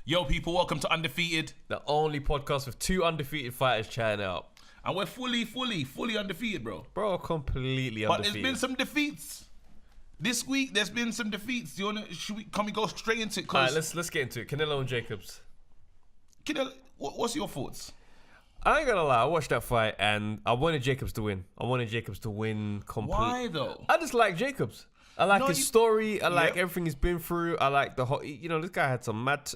Yo, people, welcome to Undefeated. The only podcast with two undefeated fighters chatting out. And we're fully undefeated, bro. Bro, completely But undefeated. there's been some defeats. This week, there's been some defeats. Can we go straight into it? Alright, let's get into it. Canelo and Jacobs. What's your thoughts? I ain't gonna lie, I watched that fight and I wanted Jacobs to win. I wanted Jacobs to win completely. Why, though? I just like Jacobs. I like his story. I like everything he's been through. I like the whole, this guy had some mad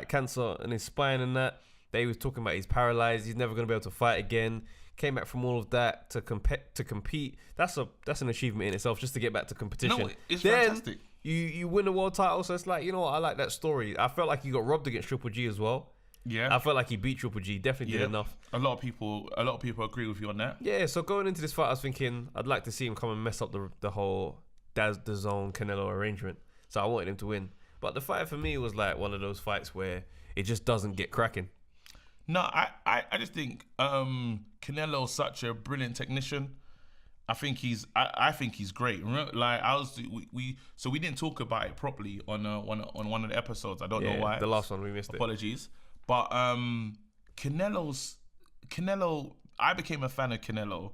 cancer in his spine and that. They was talking about he's paralyzed. He's never going to be able to fight again. Came back from all of that to compete. That's an achievement in itself, just to get back to competition. No, it's fantastic. You win a world title, so it's like, you know what, I like that story. I felt like he got robbed against Triple G as well. Yeah, I felt like he beat Triple G. Definitely did enough. A lot of people agree with you on that. Yeah, so going into this fight, I was thinking I'd like to see him come and mess up the whole DAZN Canelo arrangement. So I wanted him to win. But the fight for me was like one of those fights where it just doesn't get cracking. No, I just think Canelo's such a brilliant technician. I think he's great. Remember, like we didn't talk about it properly on one of the episodes. I don't know why. The last one we missed. Apologies. But Canelo. I became a fan of Canelo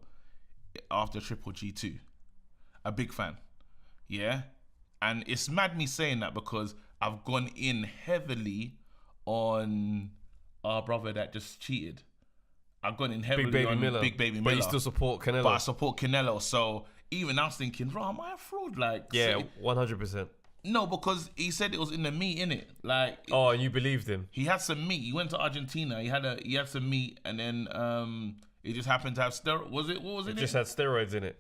after Triple G2. A big fan. Yeah. And it's mad me saying that because I've gone in heavily on our brother that just cheated. I've gone in heavily on Big Baby Miller. But you still support Canelo. But I support Canelo. So even I was thinking, bro, am I a fraud? Like, yeah, 100%. No, because he said it was in the meat, innit? Like, and you believed him. He had some meat. He went to Argentina. He had some meat, and then it just happened to have steroids. What was it? It just had steroids in it.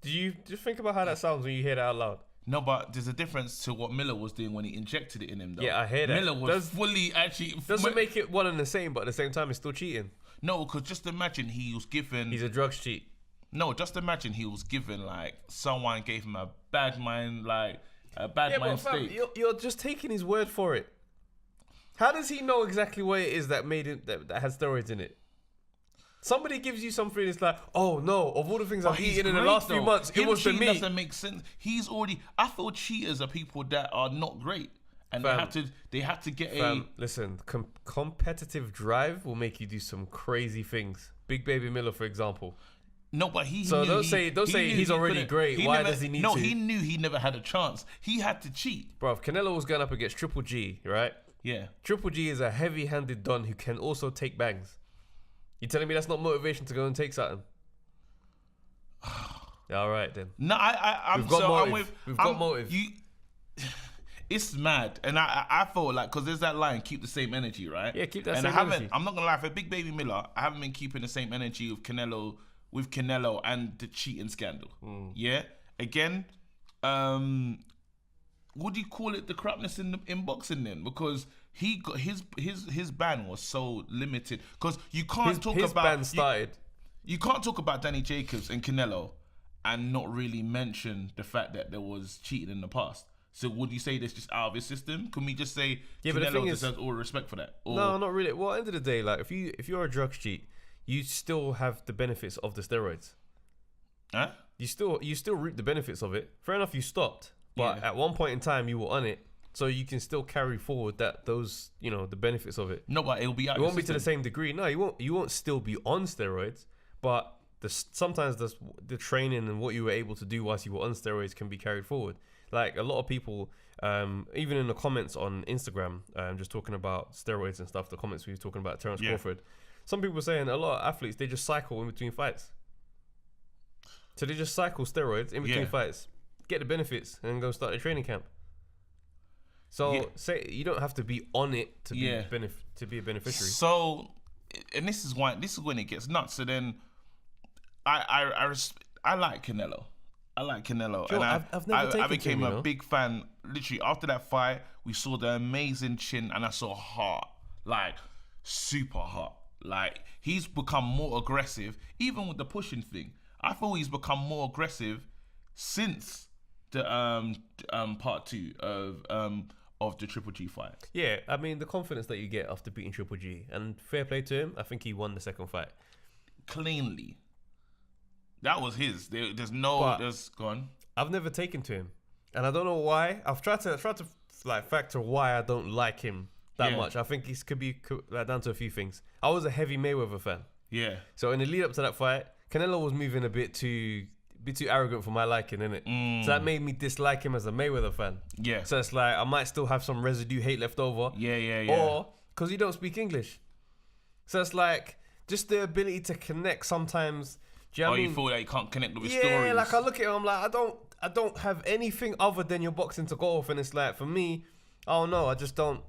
Do you just think about how that sounds when you hear that out loud? No, but there's a difference to what Miller was doing when he injected it in him, though. Yeah, I hear that. Miller was fully actually... Doesn't make it one and the same, but at the same time, it's still cheating. No, because just imagine he was given... He's a drugs cheat. No, just imagine he was given, like, someone gave him a bad mind, like, a bad mind state. You're just taking his word for it. How does he know exactly what it is that made it, that has steroids in it? Somebody gives you something, it's like, oh no, of all the things I've eaten in the last few months, it was the meat. Doesn't make sense. He's already... I feel cheaters are people that are not great. And they have to get Listen, competitive drive will make you do some crazy things. Big Baby Miller, for example. No, but don't say he's already great. Why does he need to? No, he knew he never had a chance. He had to cheat. Bro, if Canelo was going up against Triple G, right? Yeah. Triple G is a heavy-handed don who can also take bangs. You telling me that's not motivation to go and take something? All right then. No, I'm We've got motive. It's mad, and I feel like because there's that line, keep the same energy, right? Yeah, keep that same energy. And I'm not gonna lie, for Big Baby Miller, I haven't been keeping the same energy with Canelo and the cheating scandal. Yeah. Again, what do you call it? The crapness in boxing then, because he got his ban was so limited because you can't talk his about ban started. You can't talk about Danny Jacobs and Canelo and not really mention the fact that there was cheating in the past. So would you say that's just out of his system? Can we just say Canelo deserves all respect for that? Or, no, not really. Well, at the end of the day, like if you're a drugs cheat, you still have the benefits of the steroids. Huh? You still reap the benefits of it. Fair enough, you stopped, but at one point in time you were on it, so you can still carry forward those the benefits of it. No, but it'll be out. It won't be to the same degree. No, you won't. You won't still be on steroids, but sometimes the training and what you were able to do whilst you were on steroids can be carried forward. Like a lot of people, even in the comments on Instagram, just talking about steroids and stuff. The comments we were talking about Terence Crawford. Some people were saying a lot of athletes, they just cycle in between fights. So they just cycle steroids in between fights, get the benefits, and then go start a training camp. So say you don't have to be on it to be a beneficiary. So, and this is when it gets nuts. So then, I like Canelo. I like Canelo, Joe, and I've never taken I became him, a big fan. Literally after that fight, we saw the amazing chin, and I saw heart, like super heart. Like he's become more aggressive, even with the pushing thing. I feel he's become more aggressive since the part 2 of the Triple G fight. Yeah, I mean the confidence that you get after beating Triple G, and fair play to him. I think he won the second fight cleanly. That was his. There's gone. I've never taken to him, and I don't know why. I've tried to factor why I don't like him that much. I think it could be down to a few things. I was a heavy Mayweather fan. Yeah. So in the lead up to that fight, Canelo was moving a bit too arrogant for my liking, innit? So that made me dislike him as a Mayweather fan. Yeah. So it's like I might still have some residue hate left over. Yeah. Or because you don't speak English. So it's like just the ability to connect sometimes. Do you know what I mean? You feel like you can't connect with his Yeah, stories. like I look at him, I'm like, I don't have anything other than your boxing to go off, and it's like for me, I don't know, I just don't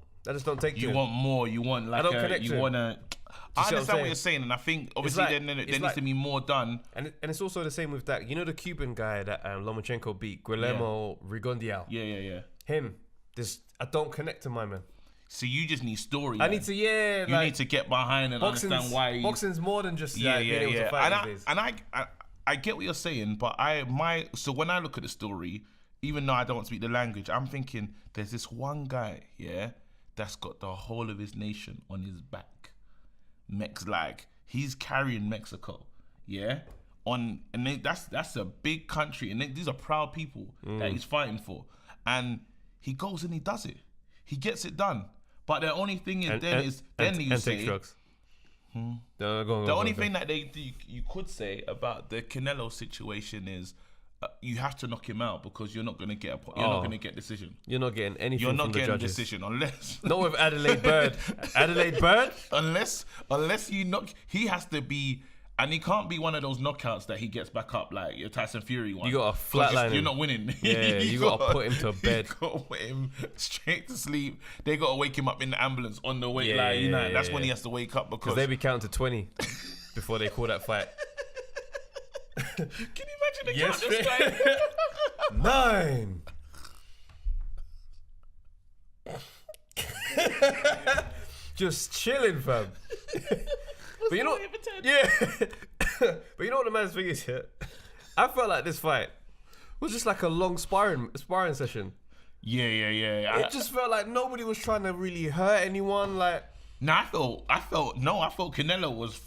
take to You him. want more. You want like I don't connect to you him. want to. I understand what you're saying, and I think obviously like- there it's needs like- to be more done. And it's also the same with that. You know the Cuban guy that Lomachenko beat, Guillermo Rigondeaux. Yeah. Him. I don't connect to my man. So you just need story. I man. need to, You need to get behind and understand why. Boxing's more than just being able to fight these days. And I get what you're saying, but so when I look at the story, even though I don't speak the language, I'm thinking there's this one guy, that's got the whole of his nation on his back. He's carrying Mexico, that's a big country, and these are proud people that he's fighting for, and he goes and he does it, he gets it done. But the only thing is, you say. Take drugs. The only thing that you could say about the Canelo situation is you have to knock him out because you're not going to get not going to get decision. You're not getting anything. You're not from the getting a judges. decision unless Not with Adelaide Bird. Adelaide Bird. unless you knock. He has to be. And he can't be one of those knockouts that he gets back up like your Tyson Fury one. You got to flatline him. You're not winning. Yeah, you got to put him to bed. You got to put him straight to sleep. They got to wake him up in the ambulance on the way. Yeah, that's when he has to wake up because they be counting to 20 before they call that fight. Can you imagine the count this time? 9. Just chilling, fam. But you know, but you know what the man's thing is here? I felt like this fight was just like a long sparring session. Yeah. It just felt like nobody was trying to really hurt anyone. Like, I felt Canelo was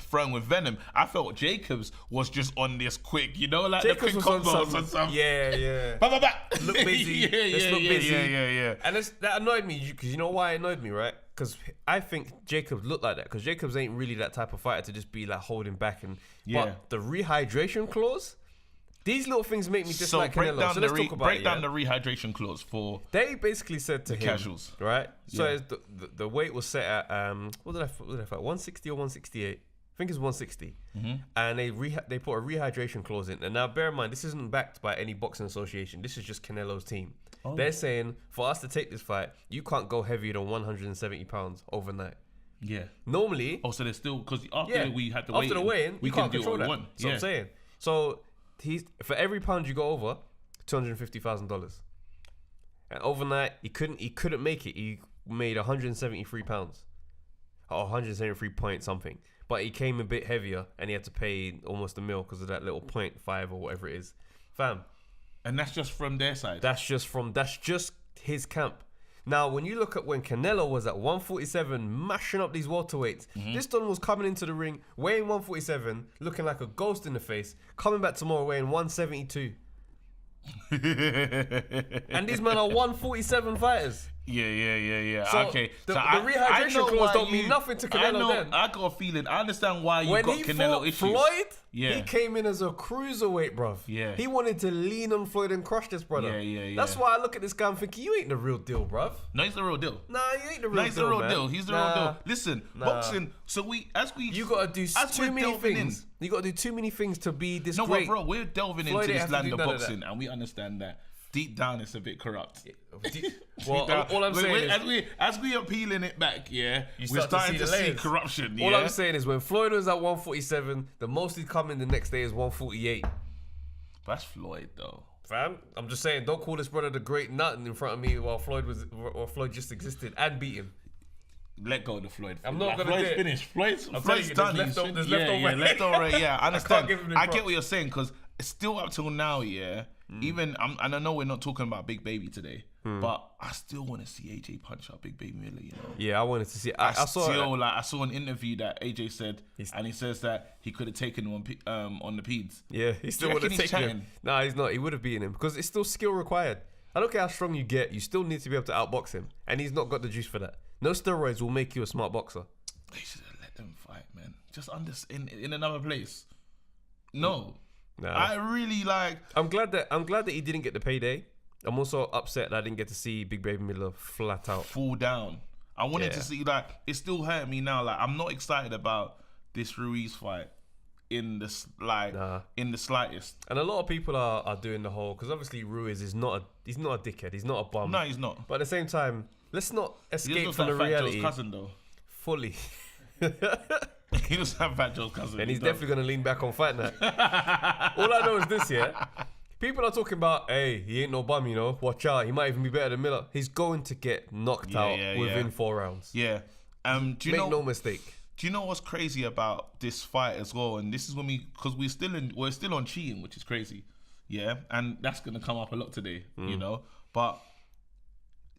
thrown with venom. I felt Jacobs was just on this quick, like Jacobs the quick was on combos some, and stuff. Yeah. Bah, bah, bah. Look busy. Let's look busy. Yeah. And that annoyed me because you know why it annoyed me, right? Because I think Jacobs looked like that because Jacobs ain't really that type of fighter to just be like holding back but the rehydration clause, these little things make me dislike Canelo. So let's talk about break down the rehydration clause for. They basically said to him, casuals, right? So it's the weight was set at what did I fight? 160 or 168? I think it's 160. And they put a rehydration clause in. And now bear in mind, this isn't backed by any boxing association. This is just Canelo's team. Oh. They're saying for us to take this fight, you can't go heavier than 170 pounds overnight. Yeah. Normally. Oh, so there's still because after we had to after the weigh-in, we can't can do control what we that. want. That's what I'm saying. So for every pound you go over, $250,000. And overnight, he couldn't make it. He made 173 pounds, or 173 point something. But he came a bit heavier, and he had to pay almost $1 million because of that little 0.5 or whatever it is, fam. And that's just from their side. That's just his camp. Now, when you look at when Canelo was at 147, mashing up these welterweights, this Don was coming into the ring, weighing 147, looking like a ghost in the face, coming back tomorrow weighing 172. And these men are 147 fighters. Yeah. So okay. The I rehydration clause don't mean nothing to Canelo then. I got a feeling. I understand why you When got he Canelo fought issues. Floyd, Yeah. he came in as a cruiserweight, bruv. Yeah. He wanted to lean on Floyd and crush this brother. Yeah. That's why I look at this guy and think, you ain't the real deal, bruv. No, he's the real deal. Nah, you ain't the real deal, He's the real man. deal. He's the real deal. Listen, boxing. So you gotta do too many things. You gotta do too many things to be this No, great. but bro, we're delving Floyd into ain't this have to land do of none of boxing, and we understand that deep down it's a bit corrupt. Well, all I'm saying is, as we are peeling it back, we're start starting to to see see layers. corruption. all I'm saying is when Floyd was at 147, the most he's coming the next day is 148. That's Floyd though. Fam, I'm just saying, don't call this brother the great nut in front of me while Floyd just existed and beat him. Let go of the Floyd. I'm not gonna Floyd's do it. finished. Floyd's you, done. there's leftover. Leftover. Yeah, I understand. give him the I get props. what you're saying because still up till now, even and I know we're not talking about Big Baby today, but I still want to see AJ punch out Big Baby Miller. Yeah, I wanted to see. I saw I saw an interview that AJ said, and he says that he could have taken him on the peds. Yeah, he still Do you would have reckon he's taken him. chatting? Nah, he's not. He would have beaten him because it's still skill required. I don't care how strong you get, you still need to be able to outbox him. And he's not got the juice for that. No steroids will make you a smart boxer. They should have let them fight, man. Just in another place. No. Nah. I really like... I'm glad that he didn't get the payday. I'm also upset that I didn't get to see Big Baby Miller flat out fall down. I wanted to see, like, it's still hurting me now. Like, I'm not excited about this Ruiz fight in the slightest. And a lot of people are doing the whole, because obviously Ruiz is not a dickhead. He's not a bum. No, he's not. But at the same time, let's not escape from the Fat reality. Joe's cousin, though. Fully. He doesn't have Fat Joe's cousin. And he's definitely going to lean back on Fight Night. All I know is this, people are talking about, hey, he ain't no bum, you know. Watch out. He might even be better than Miller. He's going to get knocked out within 4 rounds. Yeah. Do you Make no mistake. Do you know what's crazy about this fight as well? And this is when because we're still on cheating, which is crazy. Yeah. And that's going to come up a lot today, you know. But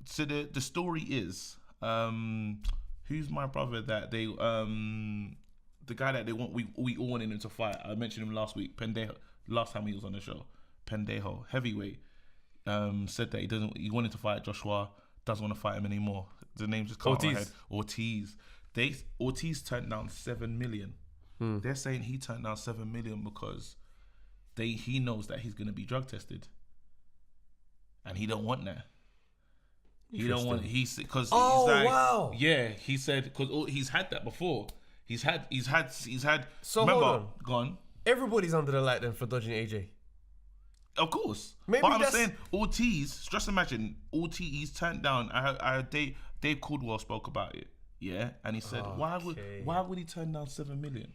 so the story is, who's my brother that they the guy that they want we all wanted him to fight. I mentioned him last week, Pendejo, last time he was on the show. Pendejo, heavyweight, said that he wanted to fight Joshua, doesn't want to fight him anymore. The name just caught my head. Ortiz. Ortiz turned down 7 million. They're saying he turned down 7 million because he knows that he's going to be drug tested, and he don't want that. He don't want because wow. Yeah, he said because he's had that before. He's had. So remember, hold on. Gone. Everybody's under the light then for dodging AJ. Of course. Maybe but I'm saying Ortiz, just imagine, Ortiz turned down. I heard Dave Caldwell spoke about it. Yeah. And he said, why would he turn down 7 million?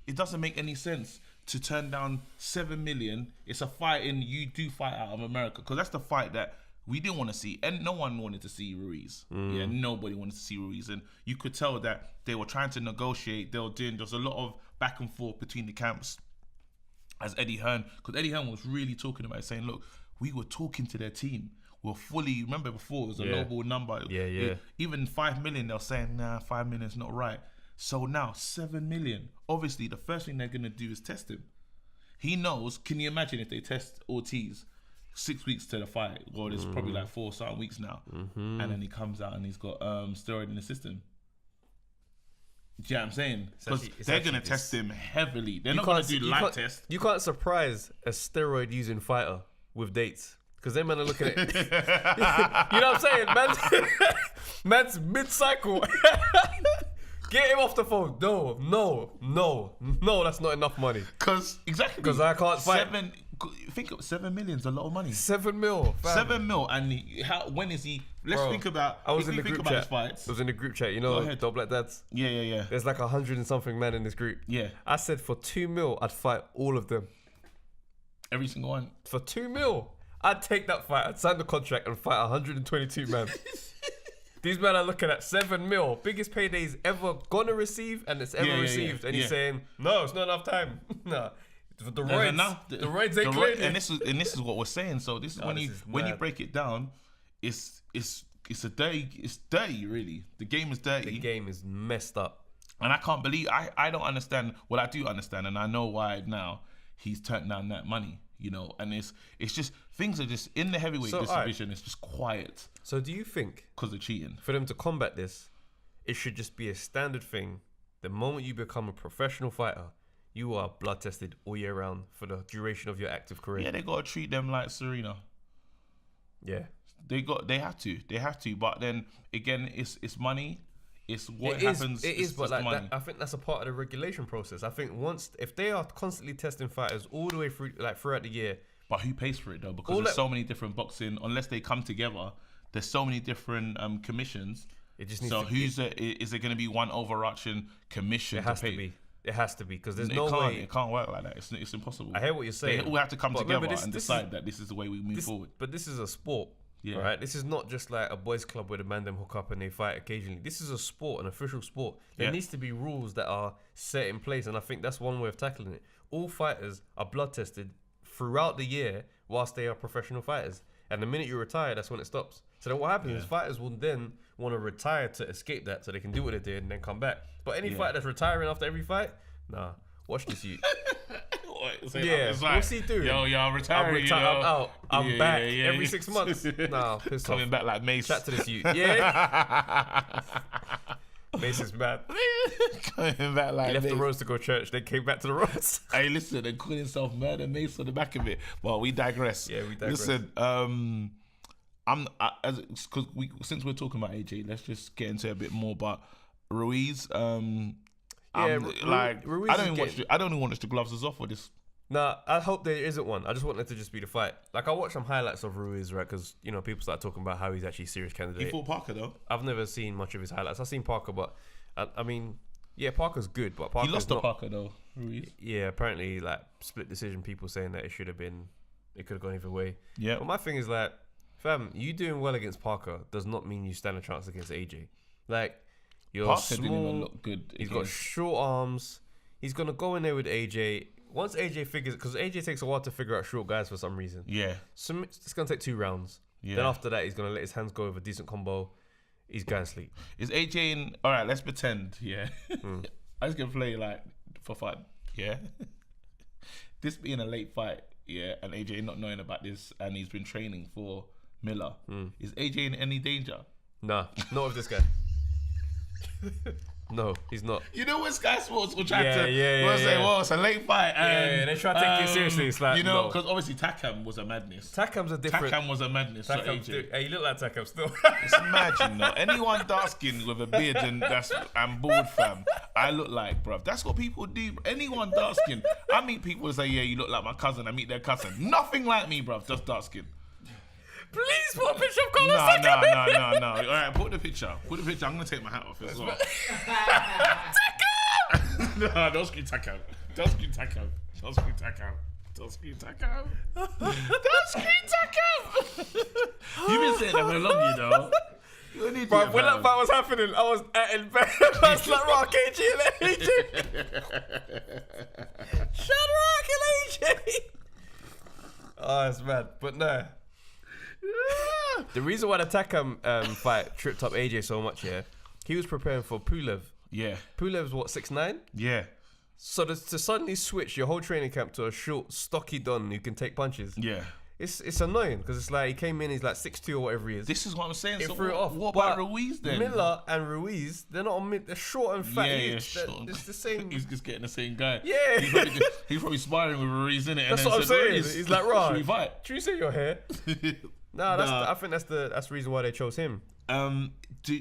It doesn't make any sense to turn down 7 million. It's a fight you do fight out of America. Because that's the fight that we didn't want to see. And no one wanted to see Ruiz. Yeah, nobody wanted to see Ruiz. And you could tell that they were trying to negotiate. There's a lot of back and forth between the camps. As Eddie Hearn, because Eddie Hearn was really talking about it, saying, look, we were talking to their team. We're fully, remember before, it was a lowball number. Yeah. Even 5 million, they're saying, nah, 5 million's not right. So now, 7 million. Obviously, the first thing they're going to do is test him. He knows, can you imagine if they test Ortiz 6 weeks to the fight? Well, there's probably like 4 something weeks now. And then he comes out and he's got steroid in the system. Do you know what I'm saying? Because they're going to test him heavily. They're not going to do light test. You can't surprise a steroid using fighter with dates. Because them man are looking at it. You know what I'm saying? Man's mid-cycle. Get him off the phone. No, that's not enough money. Because I can't fight. 7 million's a lot of money. 7 mil. Fam. 7 mil. And when is he? Let's think about. I was in the group chat. Fights. I was in the group chat. You know, Dog Black Dads. Yeah. There's like 100 and something men in this group. Yeah. I said for 2 mil, I'd fight all of them. Every single one. For 2 mil, I'd take that fight. I'd sign the contract and fight 122 men. These men are looking at 7 mil, biggest payday he's ever gonna receive, and it's ever received. And he's saying, no, it's not enough time. Nah. The roids ain't clear. And this is what we're saying. So this is when you break it down, it's dirty really. The game is dirty. The game is messed up. And I can't believe I don't understand. Well, I do understand, and I know why now he's turned down that money. You know, and it's just things are just in the heavyweight division. It's just quiet. So do you think because of cheating, for them to combat this, it should just be a standard thing? The moment you become a professional fighter, you are blood tested all year round for the duration of your active career. Yeah, they gotta treat them like Serena. Yeah, they have to. But then again, it's money. It's what happens. It is, but like money. I think that's a part of the regulation process. I think if they are constantly testing fighters all the way through, like throughout the year. But who pays for it though? Because there's so many different boxing. Unless they come together, there's so many different commissions. It just needs is there going to be one overarching commission? It has to be. It has to be because there's no way it can't work like that. It's impossible. I hear what you're saying. They all have to come together and decide that this is the way we move forward. But this is a sport. Yeah. Right. This is not just like a boys' club where the man them hook up and they fight occasionally. This is a sport, an official sport. There needs to be rules that are set in place, and I think that's one way of tackling it. All fighters are blood tested throughout the year whilst they are professional fighters, and the minute you retire, that's when it stops. So then what happens is fighters will then want to retire to escape that, so they can do what they did and then come back. But any fighter that's retiring after every fight, nah. Watch this, you. What's he doing? Yo, I'm retiring. I'm out. I'm back every 6 months. Nah, coming back like Mace. Chat to this youth. Yeah. Mace is mad. Coming back like he left Mace. the roads to go church. They came back to the roads. Hey, listen, they call himself Murder Mace on the back of it. Well, we digress. Yeah, we digress. Listen, since we're talking about AJ, let's just get into a bit more about Ruiz. Ruiz I don't even watch the gloves is off for this. Nah, I hope there isn't one. I just want it to just be the fight. Like, I watched some highlights of Ruiz, right? Because, you know, people start talking about how he's actually a serious candidate. He fought Parker, though. I've never seen much of his highlights. I've seen Parker, but, I mean, yeah, Parker's good, but Parker's he lost to Parker, though, Ruiz. Yeah, apparently, like, split decision, people saying that it could have gone either way. Yeah. But my thing is, like, fam, you doing well against Parker does not mean you stand a chance against AJ. Like, you're Parker small, didn't even look good. He's got short arms. He's going to go in there with AJ. Once AJ figures, because AJ takes a while to figure out short guys for some reason. Yeah. So it's going to take 2 rounds. Yeah. Then after that, he's going to let his hands go with a decent combo. He's going to sleep. Is AJ in? All right, let's pretend. Yeah. I'm just going to play like for fun. Yeah. This being a late fight. Yeah. And AJ not knowing about this and he's been training for Miller. Is AJ in any danger? Nah, not with this guy. No, he's not. You know when Sky Sports will try to say, well, it's a late fight. And, they try to take it seriously. It's like, you know, because obviously Takam was a madness. Takam's a different. Takam was a madness. Hey, you look like Takam still. Just imagine, though. Anyone dark skinned with a beard and bald, fam. I look like, bruv. That's what people do. Anyone dark skinned. I meet people who say, yeah, you look like my cousin. I meet their cousin. Nothing like me, bruv. Just dark skinned. Please put a picture of Colin Takam. No. All right, put the picture. I'm gonna take my hat off as well. No, don't scream Takam. Don't scream Takam. You've been saying that for long, you know. Bro, when that fight was happening, I was in bed. I was like, Rock, AJ and AJ. Shut Rock and AJ. Oh, it's mad. But no. The reason why the Takam fight tripped up AJ so much, he was preparing for Pulev. Yeah. Pulev's what, 6'9"? Yeah. So to suddenly switch your whole training camp to a short, stocky don who can take punches. Yeah. It's annoying because it's like he came in, he's like 6'2" or whatever he is. This is what I'm saying. It threw it off. What about Ruiz then? Miller and Ruiz, they're not on they're short and fat. Short. It's the same. He's just getting the same guy. Yeah. He's probably sparring with Ruiz in it. That's what I'm saying. Ruiz, he's like, right. Should we fight? Should we say your hair? I think that's the reason why they chose him. Do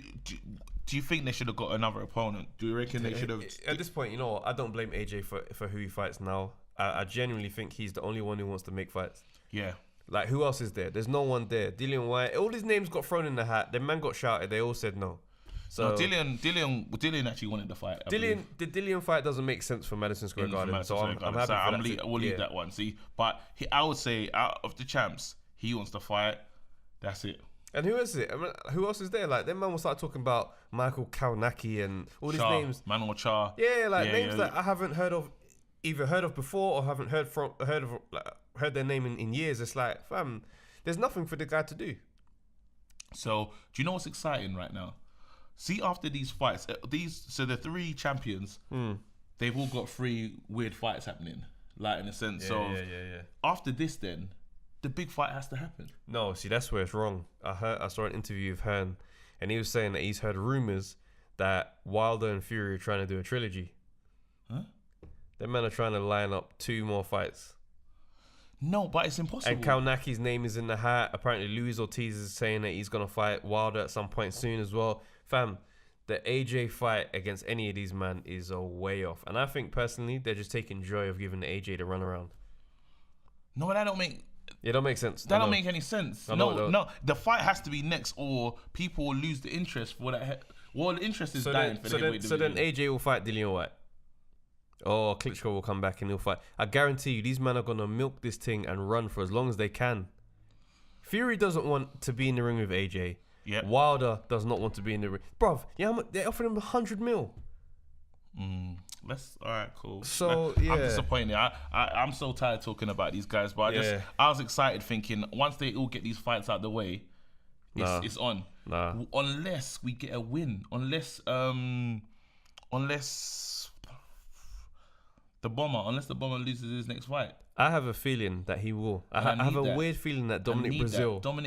you think they should have got another opponent? Do you reckon they should have? At this point, you know, I don't blame AJ for who he fights now. I genuinely think he's the only one who wants to make fights. Yeah. Like, who else is there? There's no one there. Dillian White, all these names got thrown in the hat. The man got shouted. They all said no. So no, Dillian actually wanted the fight. The Dillian fight doesn't make sense for Madison Square Garden. So I'm happy for that. We'll leave that one. See, but I would say out of the champs, he wants to fight. That's it. And who is it? I mean, who else is there? Like, then man will start talking about Michael Kaunaki and all these names. Manuel Char. Yeah, names that I haven't heard of, either heard of before or haven't heard their name in years. It's like, fam, there's nothing for the guy to do. So, do you know what's exciting right now? See, after these fights, the 3 champions, they've all got 3 weird fights happening. Like, in a sense of, after this then, the big fight has to happen. No, see, that's where it's wrong. I saw an interview of Hearn, and he was saying that he's heard rumors that Wilder and Fury are trying to do a trilogy. Huh? Them men are trying to line up 2 more fights. No, but it's impossible. And Kaunaki's name is in the hat. Apparently, Luis Ortiz is saying that he's gonna fight Wilder at some point soon as well. Fam, the AJ fight against any of these men is a way off. And I think personally, they're just taking joy of giving the AJ the runaround. No, that don't make. It don't make sense. That don't make any sense. No. The fight has to be next, or people will lose the interest for that. Well, the interest is dying for the So then AJ will fight Dillian White. Or Klitschko will come back and he'll fight. I guarantee you, these men are gonna milk this thing and run for as long as they can. Fury doesn't want to be in the ring with AJ. Yep. Wilder does not want to be in the ring. Bruv, they're offering him 100 mil. All right, cool. So I'm disappointed. I'm so tired talking about these guys, but I was excited thinking once they all get these fights out the way, it's on. Nah. Unless we get a win, unless the the Bomber, unless the Bomber loses his next fight. I have a feeling that he will. I have a weird feeling that Dominic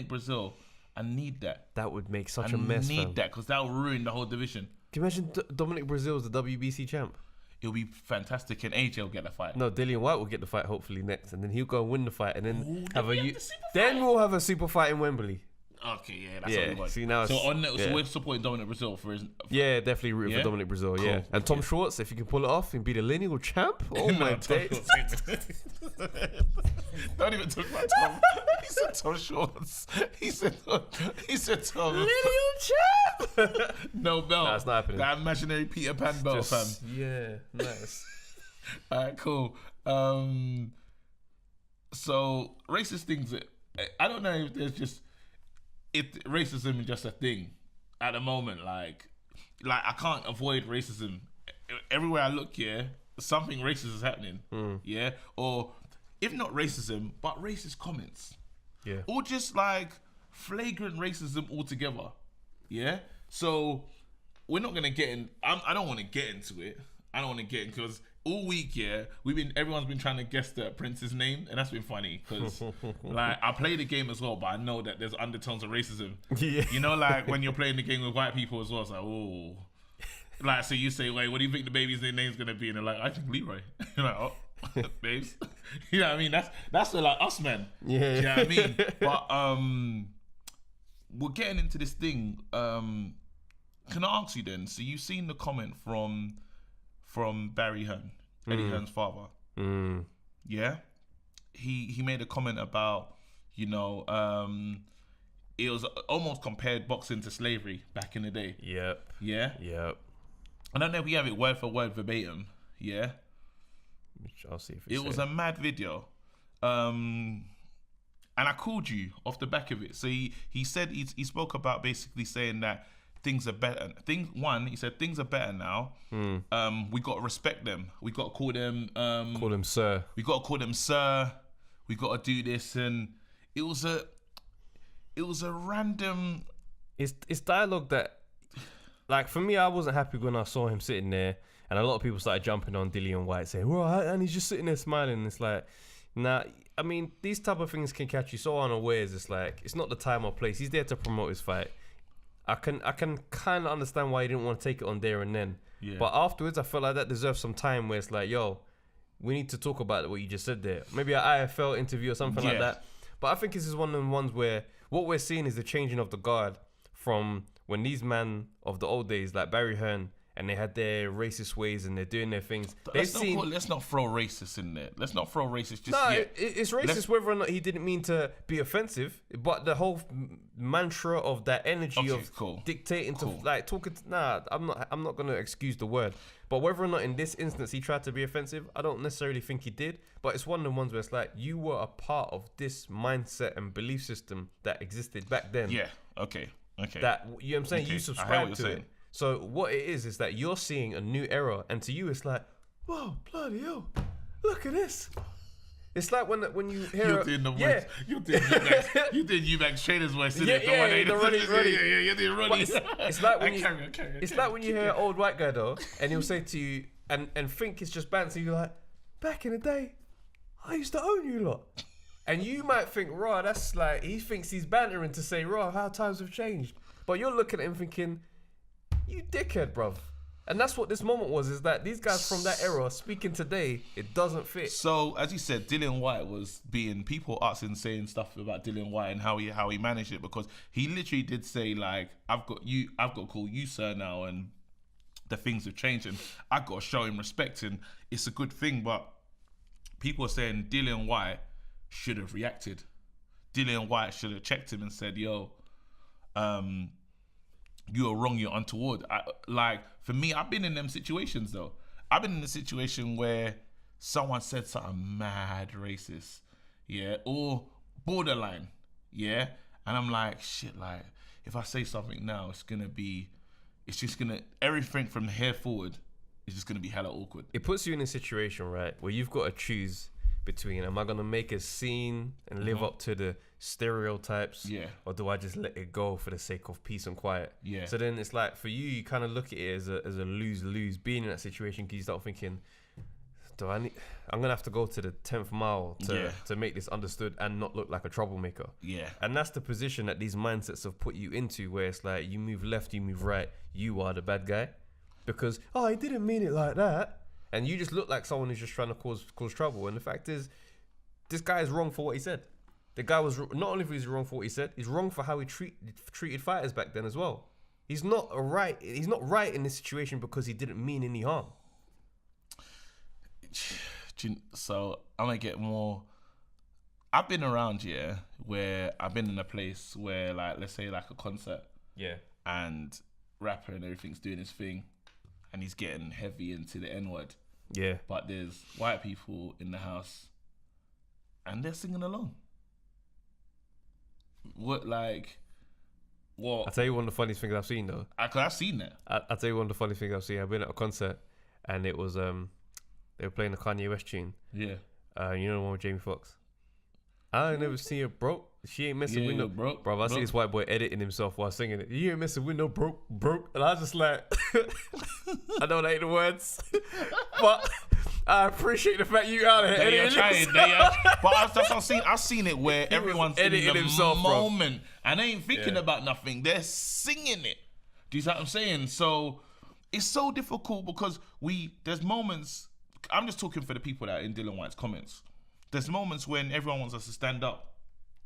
Brazil, I need that. That would make such a mess. I need that because that will ruin the whole division. Can you imagine Dominic Brazil is the WBC champ? It'll be fantastic, and AJ will get the fight. No, Dillian White will get the fight hopefully next, and then he'll go and win the fight, and then then we'll have a super fight in Wembley. Okay, that's what we want. See, now so we're supporting Dominic Brazil for his. Definitely rooting for Dominic Brazil. Cool. Yeah, and Tom Schwartz, if you can pull it off and be the lineal champ. Oh my days! Don't even talk about Tom. He said Tom Schwartz. He said Tom. Lineal champ. No belt. Nah, it's not happening. That imaginary Peter Pan belt, fam. Yeah, nice. Alright, cool. So racist things. I don't know if there's just. Racism is just a thing at the moment. Like I can't avoid racism. Everywhere I look, something racist is happening. Or if not racism, but racist comments. Or just like flagrant racism altogether. So we're not gonna get in. I don't want to get into it. Because all week, everyone's been trying to guess the Prince's name, and that's been funny because, like, I play the game as well, but I know that there's undertones of racism. Yeah. You know, like when you're playing the game with white people as well, it's like, oh, like, so you say, wait, what do you think the baby's name's gonna be? And they're like, I think Leroy. You're like, oh, babes. You know what I mean? That's like us, man. Yeah. You know what I mean? But we're getting into this thing. Can I ask you then? So you've seen the comment from Barry Hearn, Eddie Hearn's father. Yeah, he made a comment about, it was almost compared boxing to slavery back in the day. Yep. Yeah. Yep. I don't know if we have it word for word verbatim. Yeah. I'll see if it was a mad video. And I called you off the back of it. So he said he spoke about basically saying that things are better. He said things are better now. We got to respect them. We got to call them sir. We got to call them sir. We got to do this, and it was a random. It's dialogue that, like, for me, I wasn't happy when I saw him sitting there, and a lot of people started jumping on Dillian White saying, "Well," and he's just sitting there smiling. It's like, nah. I mean, these type of things can catch you so unawares. It's like, it's not the time or place. He's there to promote his fight. I can kind of understand why he didn't want to take it on there and then. Yeah. But afterwards, I felt like that deserves some time where it's like, yo, we need to talk about what you just said there. Maybe an IFL interview or something like that. But I think this is one of the ones where what we're seeing is the changing of the guard from when these men of the old days, like Barry Hearn, and they had their racist ways and they're doing their things. Let's not throw racist in there. Let's not throw racist just yet. It's racist whether or not he didn't mean to be offensive, but the whole mantra of that energy dictating to like talking. I'm not gonna excuse the word, but whether or not in this instance he tried to be offensive, I don't necessarily think he did. But it's one of the ones where it's like you were a part of this mindset and belief system that existed back then. Yeah. Okay. That, you know what I'm saying? Okay. You subscribe to it. So what it is that you're seeing a new era, and to you it's like, whoa, bloody hell, look at this. It's like when you hear you did Eubank Trader's voice, the Roddy. You did Roddy. It's like when it's like when you hear an old white guy though, and he'll say to you and think it's just banter. You're like, back in the day, I used to own you lot, and you might think, raw, that's like he thinks he's bantering to say, raw, how times have changed, but you're looking at him thinking, you dickhead, bruv. And that's what this moment was, is that these guys from that era speaking today, it doesn't fit. So, as you said, Dillian White was people saying stuff about Dillian White and how he managed it, because he literally did say, like, I've got to call you sir now, and the things have changed, and I've got to show him respect, and it's a good thing. But people are saying Dillian White should have reacted. Dillian White should have checked him and said, yo, you are wrong, you're untoward. For me, I've been in them situations though. I've been in a situation where someone said something mad racist, or borderline, and I'm like, shit, like, if I say something now, everything from here forward is just gonna be hella awkward. It puts you in a situation, right, where you've got to choose between, am I gonna make a scene and live up to the stereotypes, or do I just let it go for the sake of peace and quiet? So then it's like, for you kind of look at it as a lose-lose, being in that situation, because you start thinking, do I'm gonna have to go to the 10th mile to make this understood and not look like a troublemaker. Yeah. And that's the position that these mindsets have put you into, where it's like you move left, you move right, you are the bad guy, because I didn't mean it like that, and you just look like someone who's just trying to cause trouble. And the fact is, this guy is wrong for what he said. The guy was not only was he wrong for what he said, he's wrong for how he treated fighters back then as well. He's not right in this situation because he didn't mean any harm. So I'm gonna get more. I've been around where I've been in a place where, like, let's say like a concert, and rapper and everything's doing his thing, and he's getting heavy into the N-word, but there's white people in the house and they're singing along. What? I'll tell you one of the funniest things I've seen though. I've seen that. I'll tell you one of the funniest things I've seen. I've been at a concert and it was they were playing the Kanye West tune. Yeah. You know the one with Jamie Foxx? I never see her broke. She ain't messing with no broke. Bro, I see this white boy editing himself while singing it. You ain't messing with no broke. And I was just like, I know that ain't the words, but I appreciate the fact you out here editing trying. But that's what I've seen it where everyone's editing in the himself, moment, bro. And they ain't thinking about nothing. They're singing it. Do you see what I'm saying? So it's so difficult because there's moments. I'm just talking for the people that are in Dylan White's comments. There's moments when everyone wants us to stand up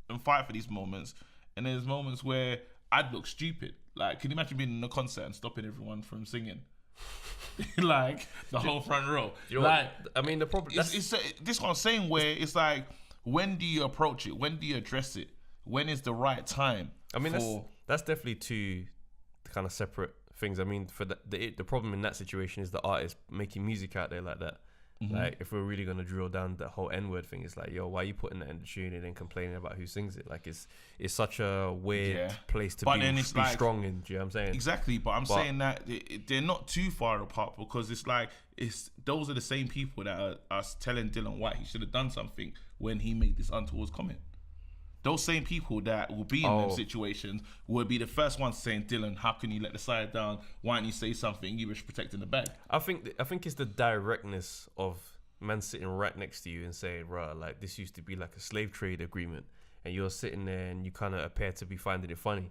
and fight for these moments, and there's moments where I'd look stupid. Like, can you imagine being in a concert and stopping everyone from singing? Like, the whole front row. You know like, I mean, the problem... It's this what I'm saying, where it's like, when do you approach it? When do you address it? When is the right time? I mean, that's definitely two kind of separate things. I mean, for the problem in that situation is the artist making music out there like that. Mm-hmm. Like, if we're really gonna drill down the whole N-word thing, it's like, yo, why are you putting that in the tune and then complaining about who sings it? Like, it's such a weird place to be strong in. Do you know what I'm saying? Exactly, but I'm saying that they're not too far apart, because it's like those are the same people that are telling Dylan White he should have done something when he made this untoward comment. Those same people that will be in those situations will be the first ones saying, Dylan, how can you let the side down? Why don't you say something? You were protecting the bag. I think it's the directness of man sitting right next to you and saying, right, like, this used to be like a slave trade agreement, and you're sitting there and you kind of appear to be finding it funny.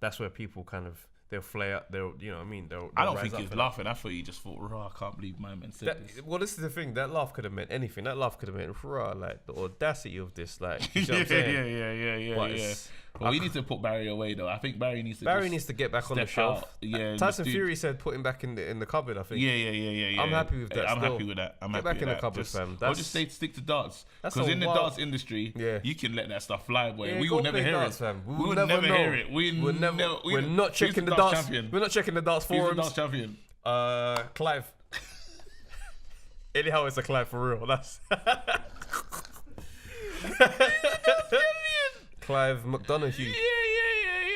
That's where people kind of, they'll flare up. They'll, you know what I mean? They'll I don't think he was laughing. I thought he just thought, "Rah, I can't believe my man said this." Well, this is the thing. That laugh could have meant anything. That laugh could have meant, "Rah," like the audacity of this. Like, you know what I'm saying? Yeah. But we need to put Barry away, though. I think Barry needs to get back on the shelf. Out. Yeah, Tyson Fury said put him back in the cupboard, I think. Yeah. I'm happy with that. I'm happy with that. Get back in the cupboard, fam. I'll just stick to darts. Because in the darts industry, you can let that stuff fly, boy. Yeah, we will never hear it. We will never hear it. We're not checking the darts. We're not checking the darts forums. Who's the darts champion? Clive. Anyhow, it's a Clive for real. That's Clive McDonough.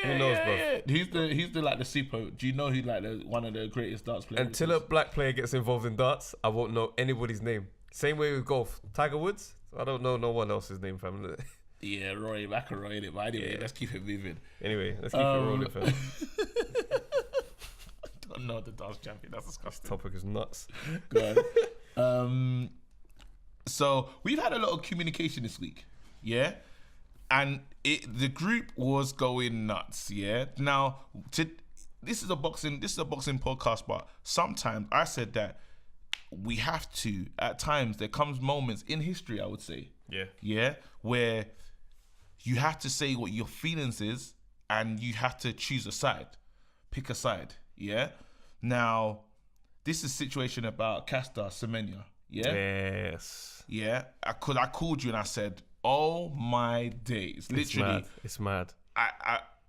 Who knows, bro? He's the like the Sipo. Do you know he's like one of the greatest darts players? Until a black player gets involved in darts, I won't know anybody's name. Same way with golf. Tiger Woods, I don't know no one else's name, fam. Yeah, Roy McIlroy in it. But anyway, let's keep it moving. Anyway, let's keep it rolling, fam. Don't know the darts champion. That's disgusting. Topic is nuts. Go on. So we've had a lot of communication this week, yeah, and the group was going nuts, yeah. Now, this is a boxing podcast, but sometimes I said that we have to. At times, there comes moments in history, I would say, yeah, where you have to say what your feelings is, and you have to choose a side, pick a side, yeah. Now, this is a situation about Castor Semenya, yeah. Yes. Yeah, I called you and I said, "Oh my days!" Literally, it's mad.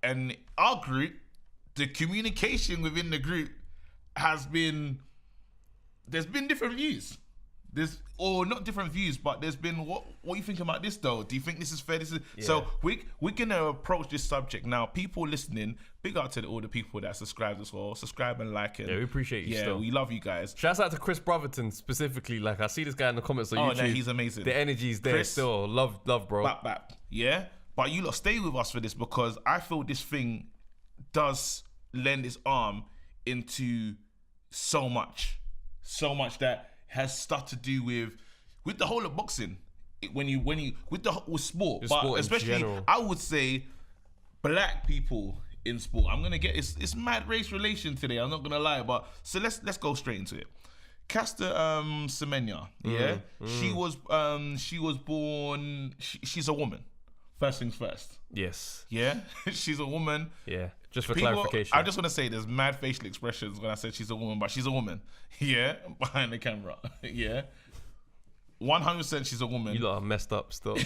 And our group, the communication within the group has been. There's been different views. Not different views, but there's been what you think about this though? Do you think this is fair? So we're gonna approach this subject now. People listening, big out to all the people that subscribe as well. Subscribe and like it. Yeah, we appreciate you. Yeah, we love you guys. Shouts out to Chris Brotherton specifically. Like, I see this guy in the comments on YouTube. Oh, no, he's amazing. The energy's there Chris, still. Love, bro. Bap. Yeah, but you lot stay with us for this, because I feel this thing does lend its arm into so much that has stuff to do with the whole of boxing. With sport, but sport in especially general. I would say black people in sport. I'm gonna get it's mad race relation today. I'm not gonna lie, but so let's go straight into it. Caster Semenya, yeah, she was born. She's a woman. First things first. Yes. Yeah, she's a woman. Yeah. Just for clarification. I just want to say there's mad facial expressions when I said she's a woman, but she's a woman. Yeah, behind the camera. Yeah, 100% she's a woman. You lot are messed up still.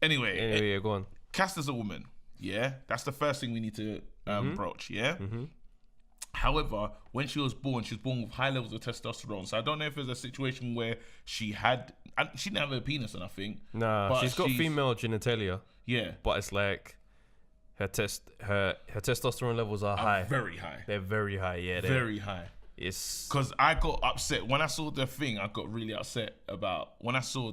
Anyway, yeah, go on. Caster's a woman. Yeah, that's the first thing we need to broach. Yeah. However, when she was born with high levels of testosterone. So I don't know if there's a situation where she didn't have a penis, and I think. Nah, but she's got female genitalia. Yeah, but it's like her testosterone levels are high. Very high. They're very high. Yeah, very high. It's because I got upset when I saw the thing. I got really upset about when I saw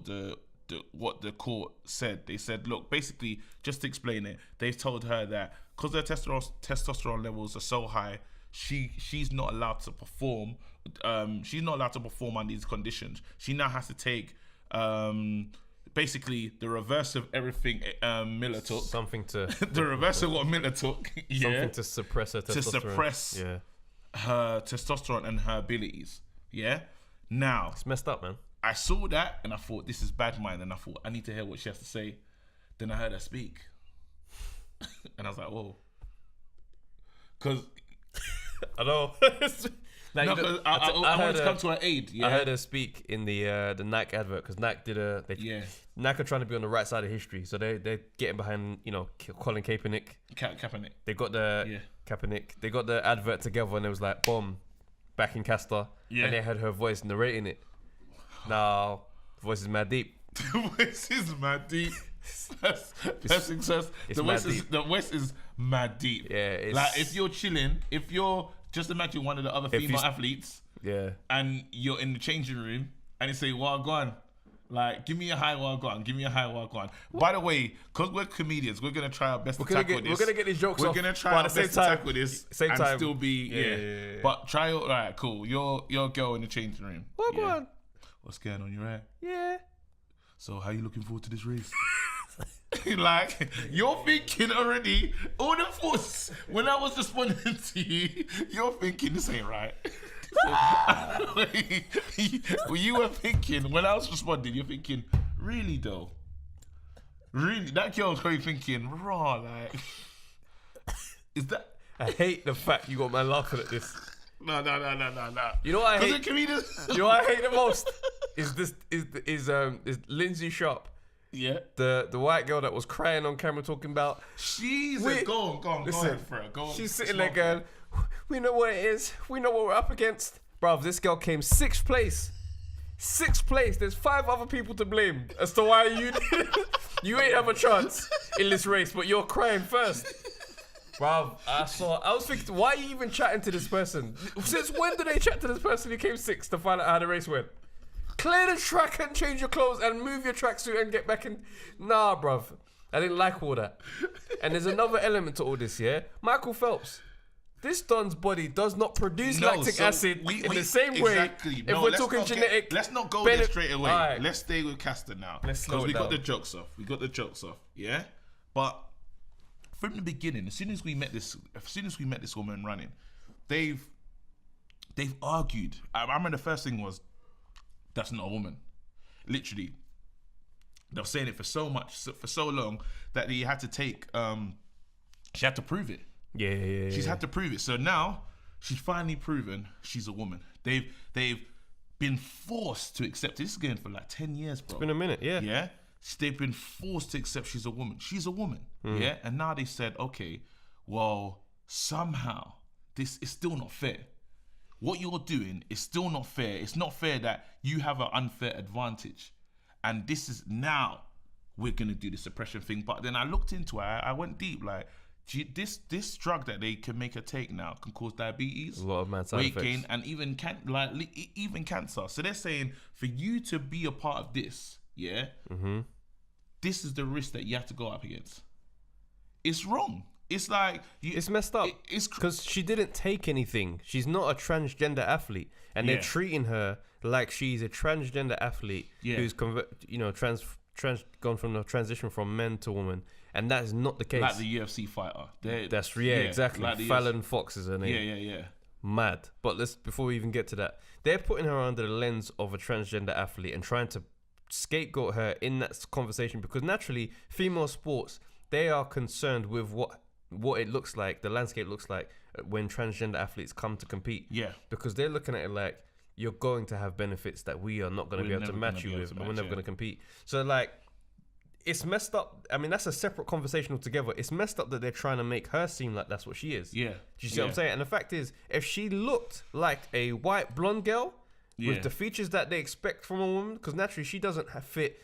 what the court said. They said, look, basically, just to explain it, they told her that because their testosterone levels are so high, she's not allowed to perform. She's not allowed to perform under these conditions. She now has to take basically the reverse of everything Miller took. Something to the reverse of what Miller took. Yeah, something to suppress her testosterone. To suppress her testosterone and her abilities. Yeah. Now it's messed up, man. I saw that and I thought, this is bad mind, and I thought I need to hear what she has to say. Then I heard her speak, and I was like, whoa, because I know. I wanted to come to her aid. Yeah? I heard her speak in the Nike advert because Nike Nike are trying to be on the right side of history, so they're getting behind Colin Kaepernick. Kaepernick. They got the Kaepernick. They got the advert together, and it was like boom, back in Castor, and they had her voice narrating it. Now, the voice is mad deep. The voice is mad deep. That's success. The voice is mad deep. Yeah, it's like if you're chilling, if you're just imagine one of the other female athletes, and you're in the changing room and you say, "Well, go on, like give me a high, well, go on, give me a high, well, go on." By the way, because we're comedians, we're gonna try our best to tackle this. We're gonna get these jokes off. We're gonna try our best to tackle this and time. still be But try it. All right, cool. You're a girl in the changing room. Well, go on. What's going on? You right? Yeah. So how you looking forward to this race? Like you're thinking already. All the thoughts when I was responding to you, you're thinking this ain't right. You were thinking when I was responding, you're thinking, really though, really that girl's probably thinking, raw like, is that? I hate the fact you got man laughing at this. No. You know what I hate? You know what I hate the most is Lindsay Sharp. Yeah. The white girl that was crying on camera talking about. Go on, go on. She's sitting there going, we know what it is. We know what we're up against. Bruv, this girl came 6th place. 6th place. There's 5 other people to blame as to why you ain't have a chance in this race, but you're crying first. Bruv, I was thinking, why are you even chatting to this person? Since when did they chat to this person who came 6th to find out how the race went? Clear the track and change your clothes and move your tracksuit and get back in. Nah, bruv. I didn't like all that. And there's another element to all this, yeah? Michael Phelps. This Don's body does not produce lactic acid in the same way. If we're talking genetic. Let's not go there straight away. Right. Let's stay with Caster now. Because we got the jokes off. Yeah? But from the beginning, as soon as we met this woman running, they've argued. I remember the first thing was, that's not a woman. Literally, they were saying it for so long that he had to take. She had to prove it. Yeah. She's had to prove it. So now she's finally proven she's a woman. They've been forced to accept it. This is going for like 10 years, bro. It's been a minute, yeah. Yeah. They've been forced to accept she's a woman. She's a woman. Yeah. And now they said, okay, well, somehow this is still not fair. What you're doing is still not fair. It's not fair that you have an unfair advantage. And this is now we're going to do the suppression thing. But then I looked into it. I went deep. Like, this drug that they can make her take now can cause diabetes, a lot of mad side weight effects. gain, and even even cancer. So they're saying for you to be a part of this, this is the risk that you have to go up against. It's wrong. It's like It's messed up. It's because she didn't take anything. She's not a transgender athlete, and they're treating her like she's a transgender athlete who's gone from the transition from men to woman, and that is not the case. Like the UFC fighter. Exactly. Like Fallon Fox is her name. Yeah. Mad. But before we even get to that, they're putting her under the lens of a transgender athlete and trying to scapegoat her in that conversation, because naturally female sports, they are concerned with what it looks like, the landscape looks like when transgender athletes come to compete. Yeah. Because they're looking at it like, you're going to have benefits that we are not going to be able to match you with, and we're never going to compete. So like, it's messed up. I mean, that's a separate conversation altogether. It's messed up that they're trying to make her seem like that's what she is. Yeah. Do you see what I'm saying? And the fact is, if she looked like a white blonde girl with the features that they expect from a woman, because naturally she doesn't fit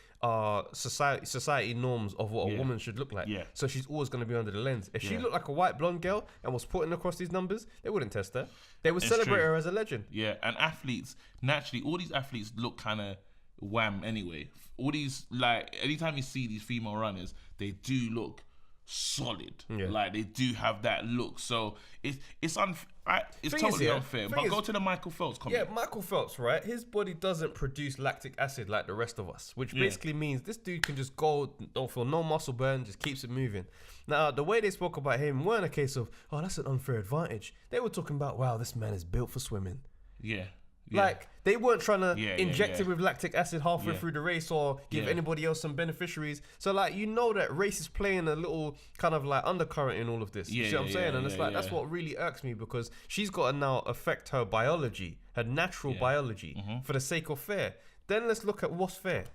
society norms of what a woman should look like. Yeah. So she's always going to be under the lens. If she looked like a white blonde girl and was putting across these numbers, they wouldn't test her. They would celebrate her as a legend. Yeah, and athletes, naturally, all these athletes look kind of wham anyway. All these, like, anytime you see these female runners, they do look solid. Yeah. Like, they do have that look. So it's totally unfair. But go to the Michael Phelps comment. Yeah, Michael Phelps, right? His body doesn't produce lactic acid like the rest of us, which basically means this dude can just go, don't feel no muscle burn, just keeps it moving. Now, the way they spoke about him weren't a case of, oh, that's an unfair advantage. They were talking about, wow, this man is built for swimming. Yeah. Yeah. Like, they weren't trying to inject him with lactic acid halfway through the race or give anybody else some beneficiaries. So, like, you know that race is playing a little kind of like undercurrent in all of this. You see what I'm saying? And it's like, that's what really irks me, because she's got to now affect her biology, her natural biology, for the sake of fair. Then let's look at what's fair.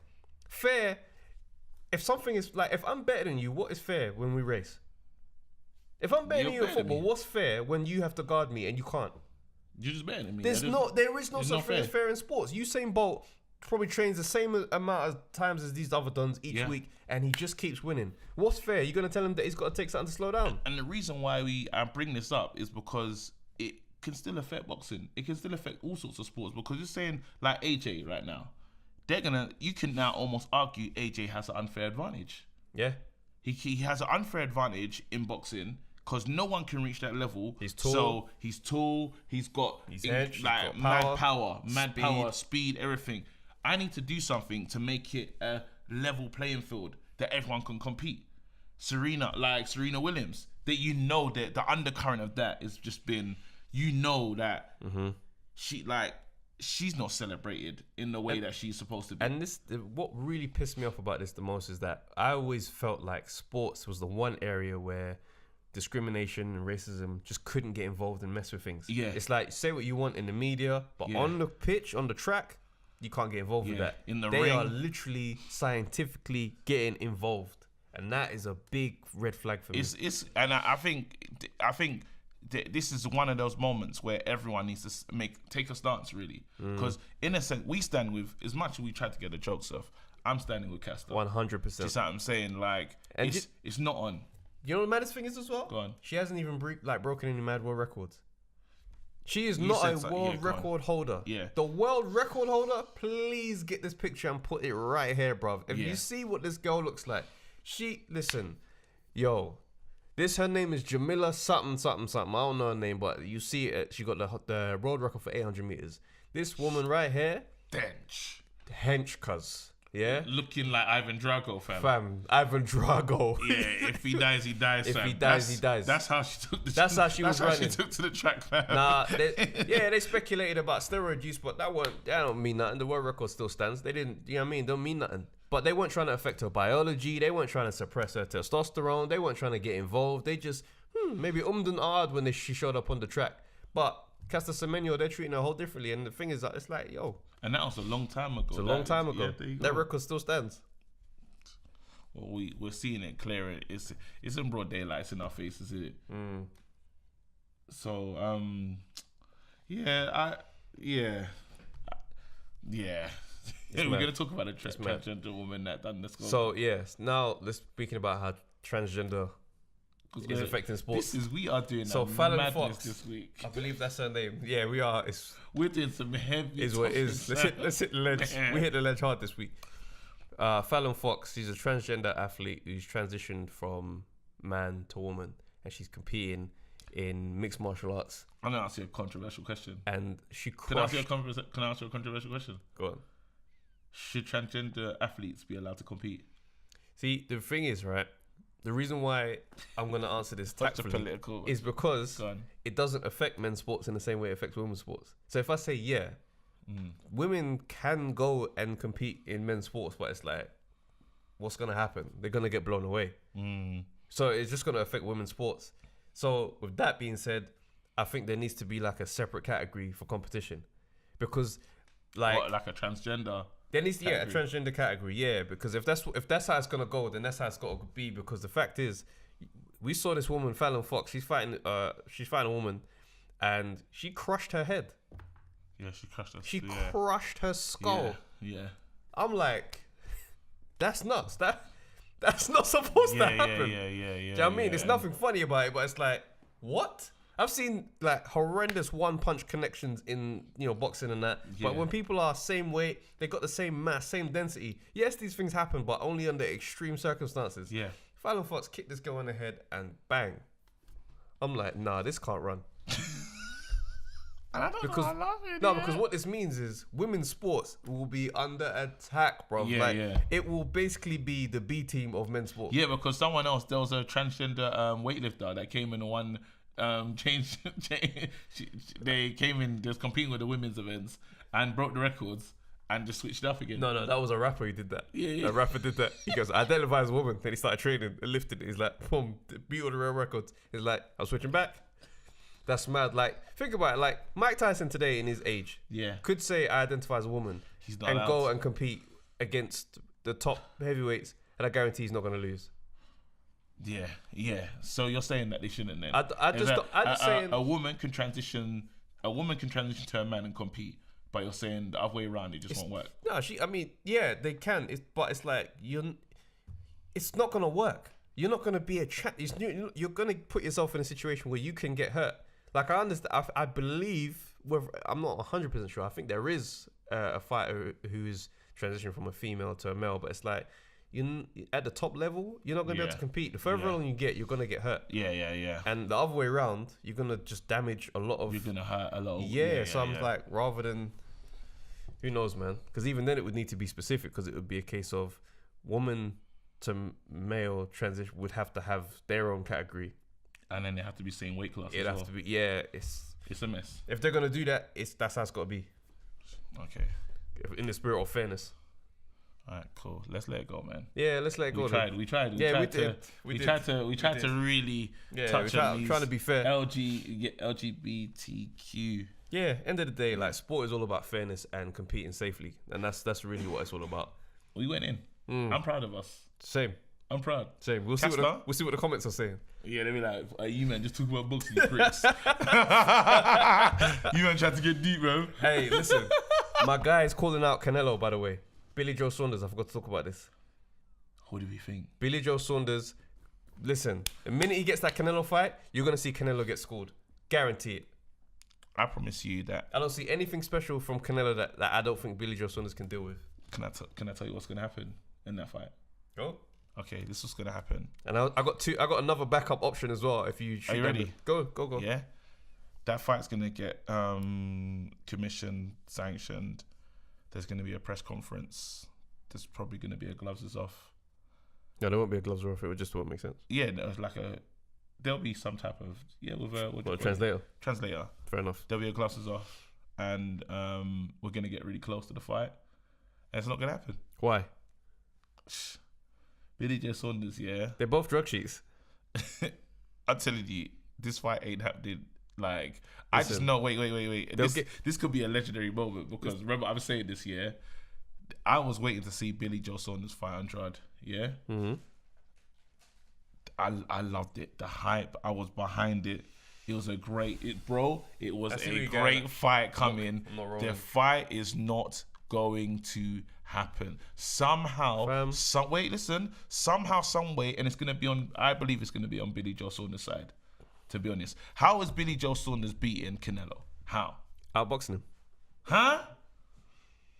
Fair, if something is like, if I'm better than you, what is fair when we race? If I'm better than you at football, what's fair when you have to guard me and you can't? You're just better than me. There is no such thing as fair in sports. Usain Bolt probably trains the same amount of times as these other dons each week, and he just keeps winning. What's fair? You're going to tell him that he's got to take something to slow down? And the reason why I bring this up is because it can still affect boxing. It can still affect all sorts of sports, because you're saying, like AJ right now, you can now almost argue AJ has an unfair advantage. Yeah. He has an unfair advantage in boxing, because no one can reach that level. He's tall. So he's tall. He's got mad power, speed, everything. I need to do something to make it a level playing field that everyone can compete. Serena Williams, that that the undercurrent of that has just been, that she's not celebrated in the way that she's supposed to be. And what really pissed me off about this the most is that I always felt like sports was the one area where discrimination and racism just couldn't get involved and mess with things. Yeah. It's like, say what you want in the media, but on the pitch, on the track, you can't get involved with that. In the ring, they are literally scientifically getting involved, and that is a big red flag for me. I think this is one of those moments where everyone needs to take a stance, really, because in a sense, we stand with, as much as we try to get the jokes off, I'm standing with Castor. 100%. You see what I'm saying? Like, and it's not on. You know what the maddest thing is as well? Go on. She hasn't even broken any mad world records. She is not a world record holder. Yeah. The world record holder, please get this picture and put it right here, bruv. If you see what this girl looks like, listen, her name is Jamila something. I don't know her name, but you see it. She got the world record for 800 meters. This woman right here, hench, cuz. Yeah, looking like Ivan Drago, fam. Ivan Drago. Yeah, if he dies, he dies. If he dies, he dies. That's how she took. That's how she was running. That's how she took to the track, fam. Nah, they speculated about steroid use, but that don't mean nothing. The world record still stands. They didn't, you know what I mean? Don't mean nothing. But they weren't trying to affect her biology. They weren't trying to suppress her testosterone. They weren't trying to get involved. They just maybe and ahhed when she showed up on the track. But Caster Semenya, they're treating her whole differently. And the thing is that it's like, and that was a long time ago. It's a long time ago. Yeah, that record still stands. Well, we're seeing it clearer. It's in broad daylight. It's in our faces, isn't it? So, we're going to talk about a transgender woman that done this. So, yes. Now, let's speaking about how transgender is affecting sports. We are doing Fallon Fox this week. I believe that's her name. Yeah, we are. We're doing some heavy. Is what it is. Let's hit the ledge. We hit the ledge hard this week. Fallon Fox. She's a transgender athlete who's transitioned from man to woman, and she's competing in mixed martial arts. I'm gonna ask you a controversial question. And she crushed. Can I ask you a controversial question? Go on. Should transgender athletes be allowed to compete? See, the thing is, right? The reason why I'm going to answer this tactfully is because it doesn't affect men's sports in the same way it affects women's sports. So if I say, yeah, women can go and compete in men's sports, but it's like, what's going to happen? They're going to get blown away. So it's just going to affect women's sports. So with that being said, I think there needs to be like a separate category for competition. Because like... What, like a transgender... There needs to be a transgender category, yeah, because if that's how it's gonna go, then that's how it's gotta be. Because the fact is, we saw this woman, Fallon Fox. She's fighting a woman, and she crushed her head. Yeah, she crushed her. She crushed her skull. Yeah. I'm like, that's nuts. That's not supposed to happen. Yeah. Do you know what I mean? There's nothing funny about it, but it's like, what? I've seen like horrendous one-punch connections in boxing and that, but when people are same weight, they got the same mass, same density. Yes, these things happen, but only under extreme circumstances. Yeah. Fallon Fox kicked this girl in the head and bang. I'm like, nah, this can't run. And I don't know, I love it. No, because what this means is women's sports will be under attack, bro. It will basically be the B team of men's sports. Yeah, because there was a transgender weightlifter that came in and won. They came in just competing with the women's events and broke the records and just switched it up again. No, that was a rapper who did that. Yeah. A rapper did that. He goes, I identify as a woman. Then he started training and lifted it. He's like, boom, beat all the real records. He's like, I'm switching back. That's mad. Like, think about it. Like, Mike Tyson today in his age could say, I identify as a woman. He's not and allowed. Go and compete against the top heavyweights, and I guarantee he's not going to lose. Yeah. So you're saying that they shouldn't then? I'm just saying a woman can transition. A woman can transition to a man and compete, but you're saying the other way around, it just won't work. No, yeah, they can. But it's like it's not gonna work. You're not gonna be you're gonna put yourself in a situation where you can get hurt. Like I understand. I believe. I'm not 100% sure. I think there is a fighter who is transitioning from a female to a male, but it's like. At the top level, you're not going to be able to compete. The further along you get, you're going to get hurt. Yeah. And the other way around, you're going to just damage a lot of... You're going to hurt a lot. I'm like, rather than... Who knows, man? Because even then it would need to be specific because it would be a case of woman to male transition would have to have their own category. And then they have to be same weight class. It'd have to be... Yeah, it's a mess. If they're going to do that, that's how it's got to be. Okay. In the spirit of fairness. All right, cool. Let's let it go, man. Yeah, let's let it go. We tried. We tried to really touch on these. Trying to be fair. LGBTQ. Yeah, end of the day, like sport is all about fairness and competing safely, and that's really what it's all about. We went in. I'm proud of us. Same. I'm proud. Same. We'll see what the comments are saying. Yeah, they'll be like, you man just talk about boxing, you pricks. You man tried to get deep, bro. Hey, listen, my guy is calling out Canelo, by the way. Billie Joe Saunders, I forgot to talk about this. What do we think? Billie Joe Saunders, listen, the minute he gets that Canelo fight, you're going to see Canelo get scored. Guarantee it. I promise you that. I don't see anything special from Canelo that I don't think Billie Joe Saunders can deal with. Can I tell you what's going to happen in that fight? Go. Okay, this is what's going to happen. And I got another backup option as well. If you Are you ready? Go. Yeah. That fight's going to get commission sanctioned. There's going to be a press conference. There's probably going to be a gloves is off. No, there won't be a gloves off. It just won't make sense. Yeah, there'll be some type of with a translator. Translator. Fair enough. There'll be a gloves is off, and we're going to get really close to the fight, and it's not going to happen. Why? Billie Joe Saunders, yeah. They're both drug cheats. I'm telling you, this fight ain't happening. Like, listen, I just know. Wait. This could be a legendary moment because remember, I was saying this. Yeah, I was waiting to see Billie Joe Saunders fight Andrade. Yeah, I loved it. The hype. I was behind it. It was a great. It was a great fight coming. The fight is not going to happen somehow. Some way, and it's gonna be on. I believe it's gonna be on Billie Joe Saunders' side. To be honest, how is Billie Joe Saunders beating Canelo? How? Outboxing him. Huh?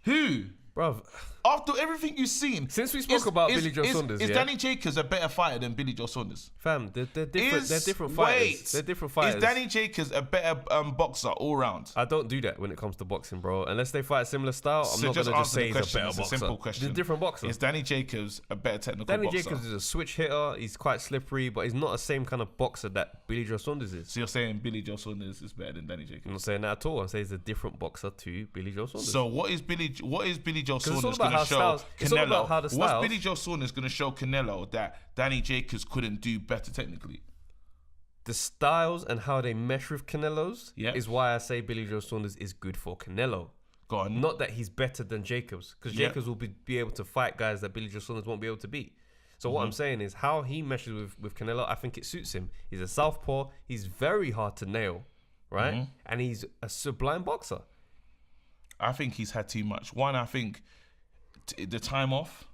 Who? Bruv, after everything you've seen, Since we spoke about Billie Joe Saunders, is Danny Jacobs a better fighter than Billie Joe Saunders? Fam, they're different. They're different fighters. They're different fighters. Is Danny Jacobs a better boxer all round? I don't do that when it comes to boxing, bro. Unless they fight a similar style, I'm not gonna just say he's a better boxer. It's a simple question. He's a different boxer. Is Danny Jacobs a better technical boxer? Danny Jacobs is a switch hitter. He's quite slippery, but he's not the same kind of boxer that Billie Joe Saunders is. So you're saying Billie Joe Saunders is better than Danny Jacobs? I'm not saying that at all. I'm saying he's a different boxer to Billie Joe Saunders. So what is Billie Joe Saunders about going to show Canelo? What's Billie Joe Saunders going to show Canelo that Danny Jacobs couldn't do better technically? The styles and how they mesh with Canelo's Yeah. is why I say Billie Joe Saunders is good for Canelo. Go on. Not that he's better than Jacobs, because Yeah. Jacobs will be able to fight guys that Billie Joe Saunders won't be able to beat. So what I'm saying is how he meshes with Canelo, I think it suits him. He's a southpaw. He's very hard to nail, right? And he's a sublime boxer. I think he's had too much. One, I think the time off.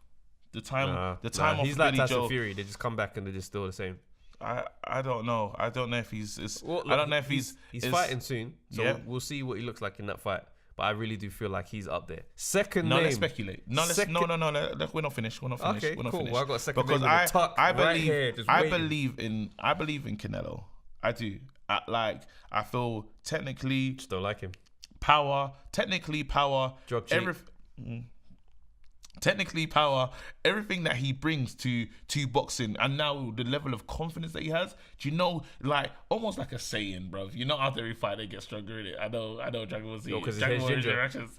The time off. He's like Billie Tyson Joe. Fury. They just come back and they're just still the same. I don't know. I don't know if he's. Well, I don't know if he's fighting soon, so Yeah. we'll see what he looks like in that fight. But I really do feel like he's up there. Second No, name. let's speculate. No, we're not finished. We're not finished. Okay, we're not cool. finished. Well, I got a second because name in the tuck I right believe, here, just I waiting. believe in Canelo. I do. I feel technically Just don't like him. power, Drug cheat. technically power, everything that he brings to boxing, and now the level of confidence that he has. Do you know, like almost like a saying, bro? You know, after every fight they get stronger in it. I know, Dragon Ball Z. Because his Dragon hair's Ball ginger. interactions.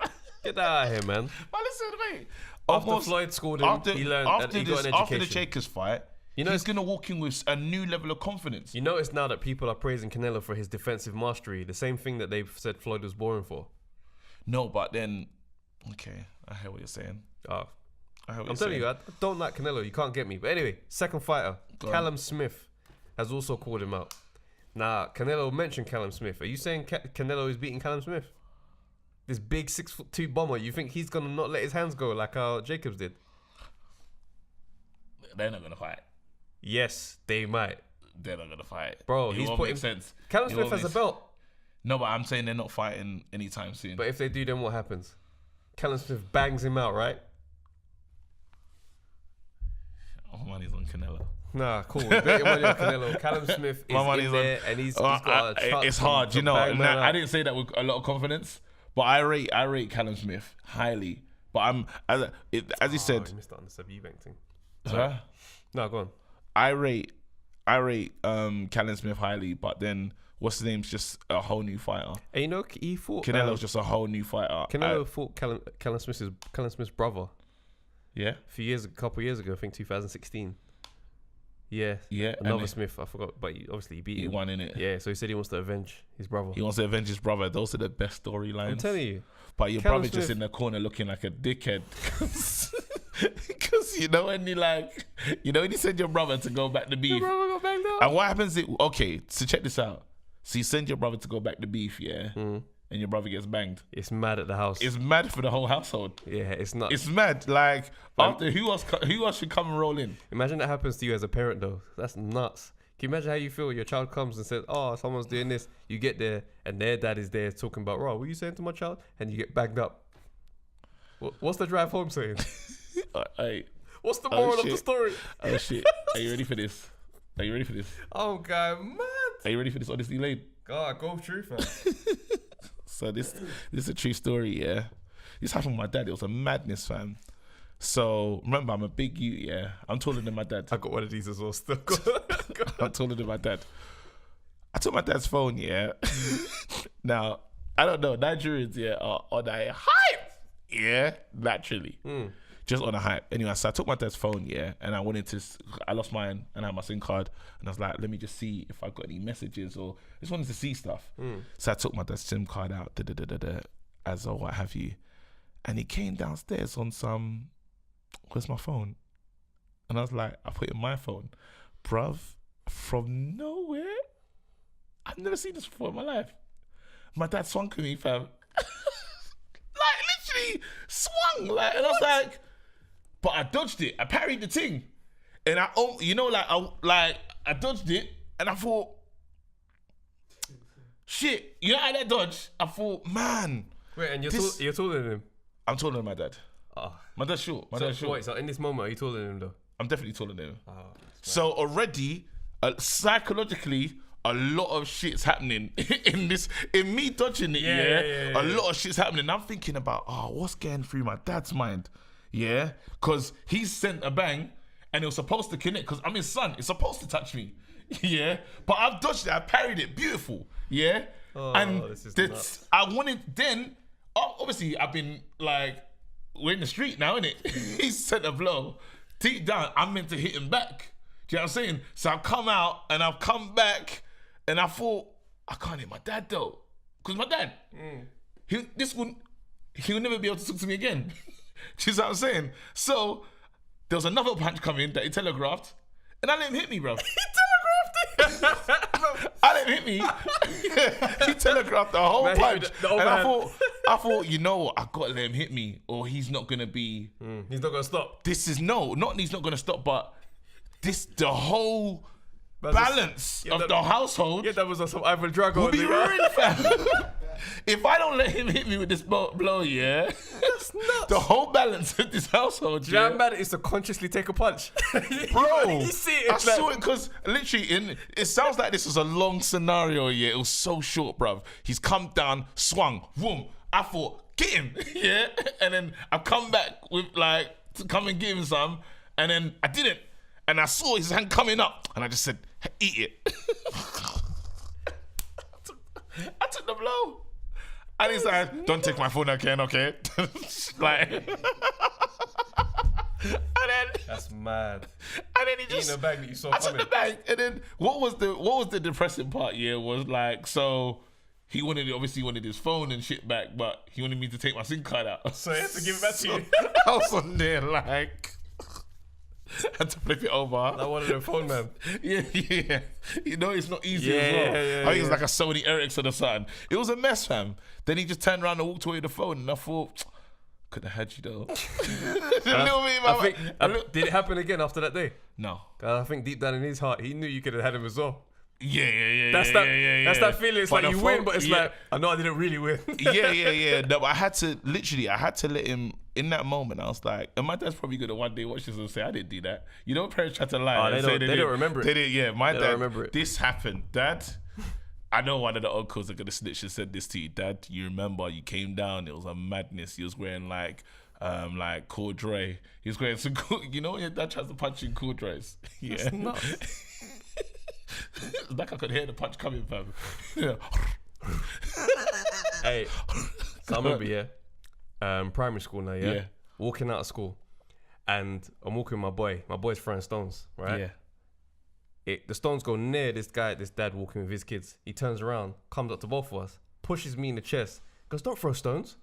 Get that out of here, man. But listen, mate. After Floyd scored him, he learned that he got an After the education. Jacobs fight, You know, he's gonna walk in with a new level of confidence. You notice now that people are praising Canelo for his defensive mastery, the same thing that they've said Floyd was boring for. No, but then, okay, I hear what you're saying. Oh, I hear what I'm telling you, I don't like Canelo. You can't get me. But anyway, second fighter, Callum Smith, has also called him out. Now, Canelo mentioned Callum Smith. Are you saying Canelo is beating Callum Smith? This big 6'2" bomber, you think he's going to not let his hands go like how Jacobs did? They're not gonna fight. Yes, they might. They're not gonna fight, Bro, it he's won't putting make sense. Callum It Smith won't has a make- belt. No, but I'm saying they're not fighting anytime soon. But if they do, then what happens? Callum Smith bangs him out, right? my money's on Canelo. Nah, cool. Bet your money on Canelo. Callum Smith is in there, and he's got a truck. It's hard, to you know. bang man I out. didn't say that with a lot of confidence, but I rate Callum Smith highly. But I'm as you said, you missed out on the Seb Eubank thing. huh? No, go on. I rate Callum Smith highly, but then what's his name's just a whole new fighter. And you know, he fought Canelo's just a whole new fighter. Canelo fought Callum Smith's brother Yeah, a couple years ago. I think 2016. Yeah, yeah. another Smith. I forgot, but obviously he beat he him. won in it. Yeah, so he said he wants to avenge his brother. He wants to avenge his brother. Those are the best storylines. I'm telling you. But your Callum brother just Smith- in the corner looking like a dickhead. Because you know when you send your brother to go back to beef. Your brother got banged out. And what happens okay, so check this out. So you send your brother to go back to beef, yeah? And your brother gets banged. It's mad at the house. It's mad for the whole household. Yeah, it's not. It's mad. Like, after who else should come and roll in? Imagine that happens to you as a parent, though. That's nuts. Can you imagine how you feel? Your child comes and says, "Oh, someone's doing this." You get there, and their dad is there talking about, "What are you saying to my child?" And you get bagged up. What's the drive home saying? What's the moral of the shit. story? Oh shit! Are you ready for this? Oh, God, mad. Are you ready for this? Honestly, Lane. God, go true, fam. So this is a true story, yeah. This happened with my dad. It was a madness, fam. So remember, I'm a big youth, yeah. I'm taller than my dad. I got one of these as well. Still. I'm taller than my dad. I took my dad's phone, yeah. Now, I don't know, Nigerians, yeah, are on a hype, yeah, naturally. Just on a hype. Anyway, so I took my dad's phone, yeah, and I lost mine and I had my SIM card, and I was like, let me just see if I got any messages or just wanted to see stuff. So I took my dad's SIM card out, as or what have you, and he came downstairs on some, where's my phone? And I was like, I put it in my phone. Bruv, from nowhere, I've never seen this before in my life. My dad swung at me, fam. Like, literally swung. Like, and I was like, but I dodged it. I parried the thing. And I dodged it, and I thought, shit, you know how that dodge? I thought, man. Wait, and you're taller than him? I'm taller than my dad. My dad's short. My dad's short. Wait, so in this moment, are you taller than him though? I'm definitely taller than him. Oh, So already, psychologically, a lot of shit's happening in me dodging it. Yeah. A lot of shit's happening. I'm thinking about, what's going through my dad's mind? Yeah, because he's sent a bang, and it was supposed to connect. Because I'm his son. It's supposed to touch me. Yeah, but I've dodged it. I parried it. Beautiful. Yeah, and nuts. I wanted then. Obviously, I've been like, we're in the street now, innit? He sent a blow. Deep down, I'm meant to hit him back. Do you know what I'm saying? So I've come out and I've come back and I thought, I can't hit my dad though. Because my dad, he'll never be able to talk to me again. Do you know what I'm saying? So there was another punch coming that he telegraphed and I let him hit me, bro. He telegraphed it. I let him hit me. He telegraphed the whole punch. And I thought, you know what? I got to let him hit me or he's not going to be... He's not going to stop. This is, not he's not going to stop, but the whole balance of the household... Yeah, that was some Ivan Drago. Will be ruined, fam. If I don't let him hit me with this blow, yeah, that's nuts. The whole balance of this household, yeah. How mad it is to consciously take a punch, bro. You see it? I saw it because literally, it sounds like this was a long scenario. Yeah, it was so short, bruv. He's come down, swung, boom. I thought, get him, yeah, and then I come back with like to come and give him some, and then I didn't, and I saw his hand coming up, and I just said, eat it. I took the blow. And he's like, don't take my phone again, okay? Like, and then that's mad. And then he just in a bag that you saw. I took the bag, and then what was the depressing part? Yeah, was like, so he wanted his phone and shit back, but he wanted me to take my SIM card out. So he had to give it back to you. I was on there like. Had to flip it over. I wanted a phone, man. Yeah. You know, it's not easy as well. I think it's like a Sony Ericsson or something. It was a mess, fam. Then he just turned around and walked away with the phone, and I thought, could have had you though. Did it happen again after that day? No. I think deep down in his heart, he knew you could have had him as well. Yeah. That's that feeling. It's but like you win, but it's like, I know I didn't really win. Yeah. No, but I had to let him, in that moment, I was like, and my dad's probably going to one day watch this and say, I didn't do that. You know, parents try to lie. They don't remember it. They didn't, yeah, my dad, don't remember it. This happened. Dad, I know one of the uncles are going to snitch and said this to you. Dad, you remember you came down, it was a madness. He was wearing like corduroy. He was wearing some, you know, your dad tries to punch you in corduroys. Yeah. That's nuts. It's like I could hear the punch coming, fam. Yeah. Hey, so I remember, primary school now, yeah? Walking out of school, and I'm walking with my boy's throwing stones, right? Yeah. The stones go near this dad walking with his kids. He turns around, comes up to both of us, pushes me in the chest, goes, don't throw stones.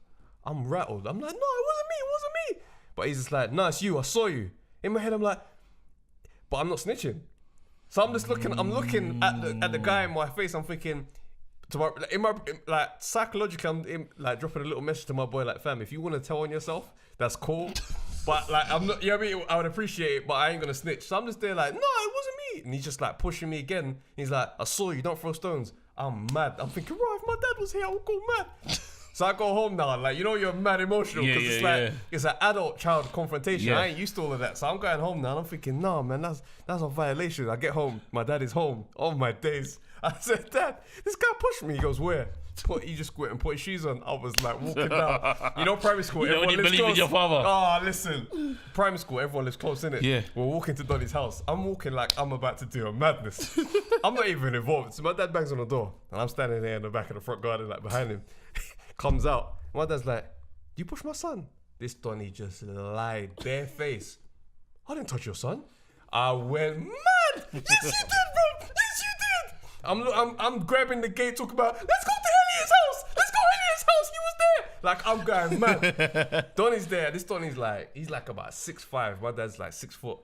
I'm rattled. I'm like, no, it wasn't me. But he's just like, no, it's you, I saw you. In my head, I'm like, but I'm not snitching. So I'm just looking at the guy in my face. I'm thinking, psychologically, I'm like dropping a little message to my boy, like, fam, if you want to tell on yourself, that's cool. But like, I'm not, you know what I mean? I would appreciate it, but I ain't gonna snitch. So I'm just there like, no, it wasn't me. And he's just like pushing me again. He's like, I saw you, don't throw stones. I'm mad. I'm thinking, right, if my dad was here, I would go mad. So I go home now, like, you know, you're mad emotional because it's an adult-child confrontation. I ain't used to all of that. So I'm going home now and I'm thinking, no, man, that's a violation. I get home, my dad is home. Oh my days. I said, Dad, this guy pushed me. He goes, where? He just quit and put his shoes on. I was like walking down. You know, primary school, everyone lives close. You believe in your father. Oh, listen. Primary school, everyone lives close, innit? Yeah. We're walking to Donny's house. I'm walking like I'm about to do a madness. I'm not even involved. So my dad bangs on the door and I'm standing there in the back of the front garden, like behind him. Comes out. My dad's like, you push my son? This Donny just lied, bare face. I didn't touch your son. I went mad. Yes, you did, bro. Yes, you did. I'm grabbing the gate, talking about, let's go to Elliot's house. Let's go to Elliot's house. He was there. Like, I'm going mad. Donny's there. This Donny's like, he's like about 6'5". My dad's like 6 foot.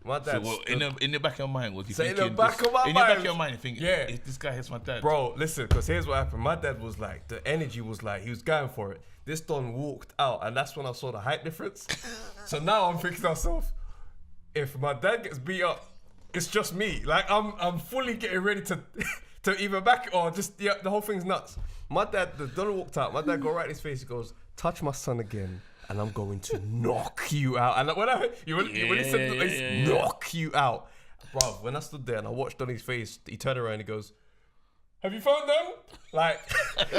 My dad. So in the back of your mind, was you thinking? In the back of your mind, you thinking, yeah, if this guy hits my dad. Bro, listen, because here's what happened. My dad was like, the energy was like, he was going for it. This Don walked out, and that's when I saw the height difference. So now I'm thinking to myself, if my dad gets beat up, it's just me. Like I'm fully getting ready to either back or just the whole thing's nuts. My dad, the Don walked out. My dad go right in his face. He goes, touch my son again. and I'm going to knock you out. And when he said the face, knock you out, bruv, when I stood there and I watched on his face, he turned around and he goes, have you phoned them? Like,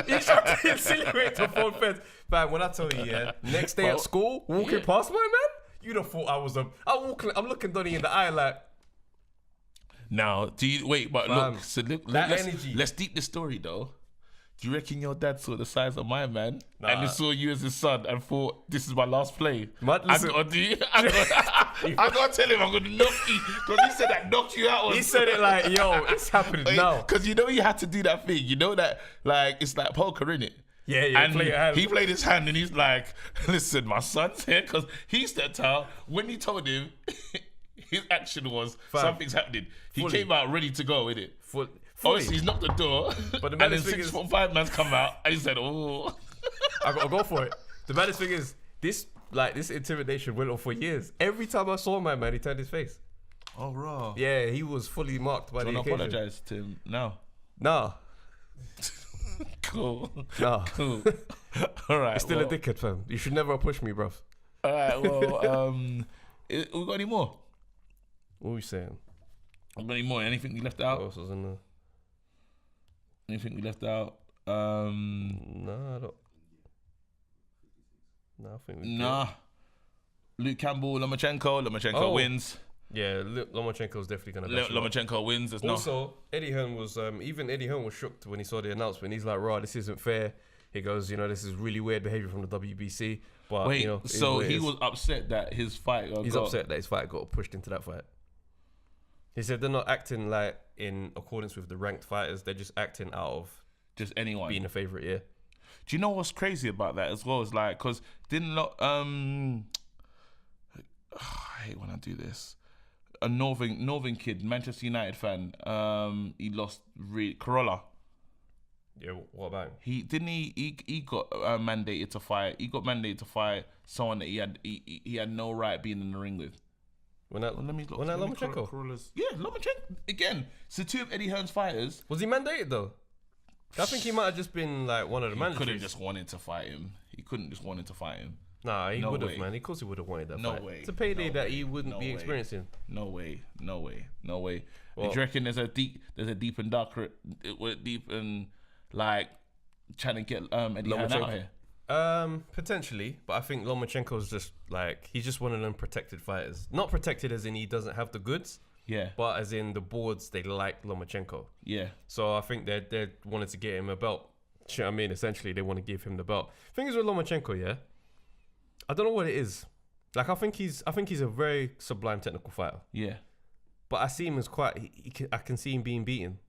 he tried to insinuate to phone feds. Man, when I tell you, next day at school, walking past my man, you'd have thought I was I'm looking Donny in the eye like. Now, but look, so let's deep the story though. Do you reckon your dad saw the size of my man and he saw you as his son and thought, this is my last play? I gotta tell him I'm gonna knock you, because he said that knock you out. He said it like, yo, it's happening now. Because you know he had to do that thing. You know that, like, it's like poker, innit? Yeah. And he played his hand and he's like, listen, my son's here, because he stepped out. When he told him, his action was something's happening. He came out ready to go, innit? Obviously, he's knocked the door, but and then 6'5" man's come out, and he said, "Oh, I gotta go for it." The maddest thing is this intimidation went on for years. Every time I saw my man, he turned his face. Oh, raw. Yeah, he was fully marked by the occasion. Do you want to apologize to him now? Nah. Cool. Nah. Cool. All right. He's still a dickhead, fam. You should never have pushed me, bruv. All right. Well, we got any more? What are we saying? Got any more? Anything we left out? What else was in there? Anything we left out? No, I don't. No, I think we did. Luke Campbell, Lomachenko wins. Yeah, Lomachenko's definitely gonna. Lomachenko wins. There's also, Eddie Hearn was even Eddie Hearn was shocked when he saw the announcement. He's like, "Raw, this isn't fair." He goes, "This is really weird behavior from the WBC." But wait, so he was upset that his fight. Upset that his fight got pushed into that fight. He said they're not acting like in accordance with the ranked fighters. They're just acting out of just anyone being a favorite. Yeah. Do you know what's crazy about that as well? Is like, cause I hate when I do this. A northern kid, Manchester United fan. He lost Corolla. Yeah. What about him? He got mandated to fight. He got mandated to fight someone that he had no right being in the ring with. Lomachenko? Yeah, Lomachenko. Again, so two of Eddie Hearn's fighters. Was he mandated though? I think he might have just been like one of the managers. He couldn't just wanted to fight him. Nah, he would have, man. Of course he would have wanted that fight. No way. It's a payday that he wouldn't be experiencing. No way. Well, do you reckon there's a deep and darker, deep and like trying to get Eddie Hearn out here? Potentially, but I think Lomachenko's just like, he's just one of them protected fighters. Not protected as in he doesn't have the goods. Yeah. But as in the boards, they like Lomachenko. Yeah. So I think they wanted to get him a belt. You know what I mean? Essentially, they want to give him the belt. Thing is with Lomachenko, yeah, I don't know what it is. Like, I think he's a very sublime technical fighter. Yeah. But I see him as I can see him being beaten.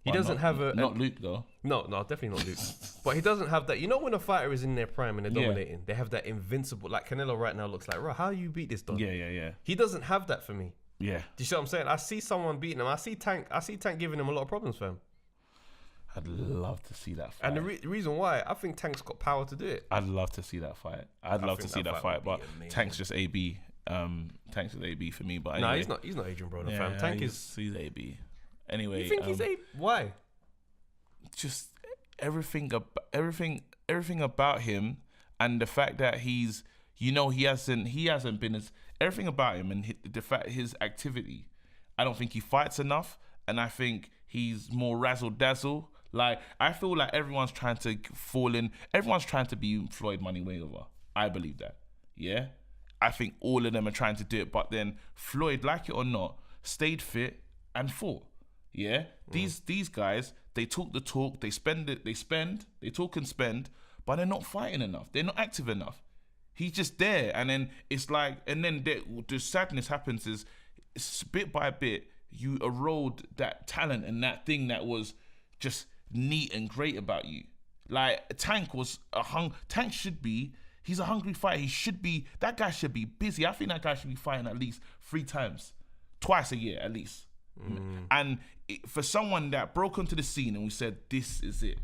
He doesn't have not Luke though. No, definitely not Luke. But he doesn't have that. You know when a fighter is in their prime and they're dominating, they have that invincible. Like Canelo right now looks like, how you beat this dog? Yeah. He doesn't have that for me. Yeah. Do you see what I'm saying? I see someone beating him. I see Tank giving him a lot of problems, fam. I'd love to see that fight. And the reason why, I think Tank's got power to do it. I'd love to see that fight. I'd love to see that fight, but amazing. Tank's just AB. Tank's just AB for me. But anyway. Nah, he's not Adrian Broner, fam. Tank he's AB. Anyway, you think he's AB? Why? Just everything about him, and the fact that he hasn't been as everything about him, and the fact his activity. I don't think he fights enough, and I think he's more razzle dazzle. Like, I feel like everyone's trying to everyone's trying to be Floyd Money Mayweather. I believe that. Yeah, I think all of them are trying to do it, but then Floyd, like it or not, stayed fit and fought. Yeah, these guys, they talk the talk, they talk and spend, but they're not fighting enough. They're not active enough. He's just there, and then it's like, and then the sadness happens is, bit by bit, you erode that talent and that thing that was just neat and great about you. Like, Tank was he's a hungry fighter. That guy should be busy. I think that guy should be fighting at least 3 times, twice a year at least. And for someone that broke onto the scene and we said, this is it.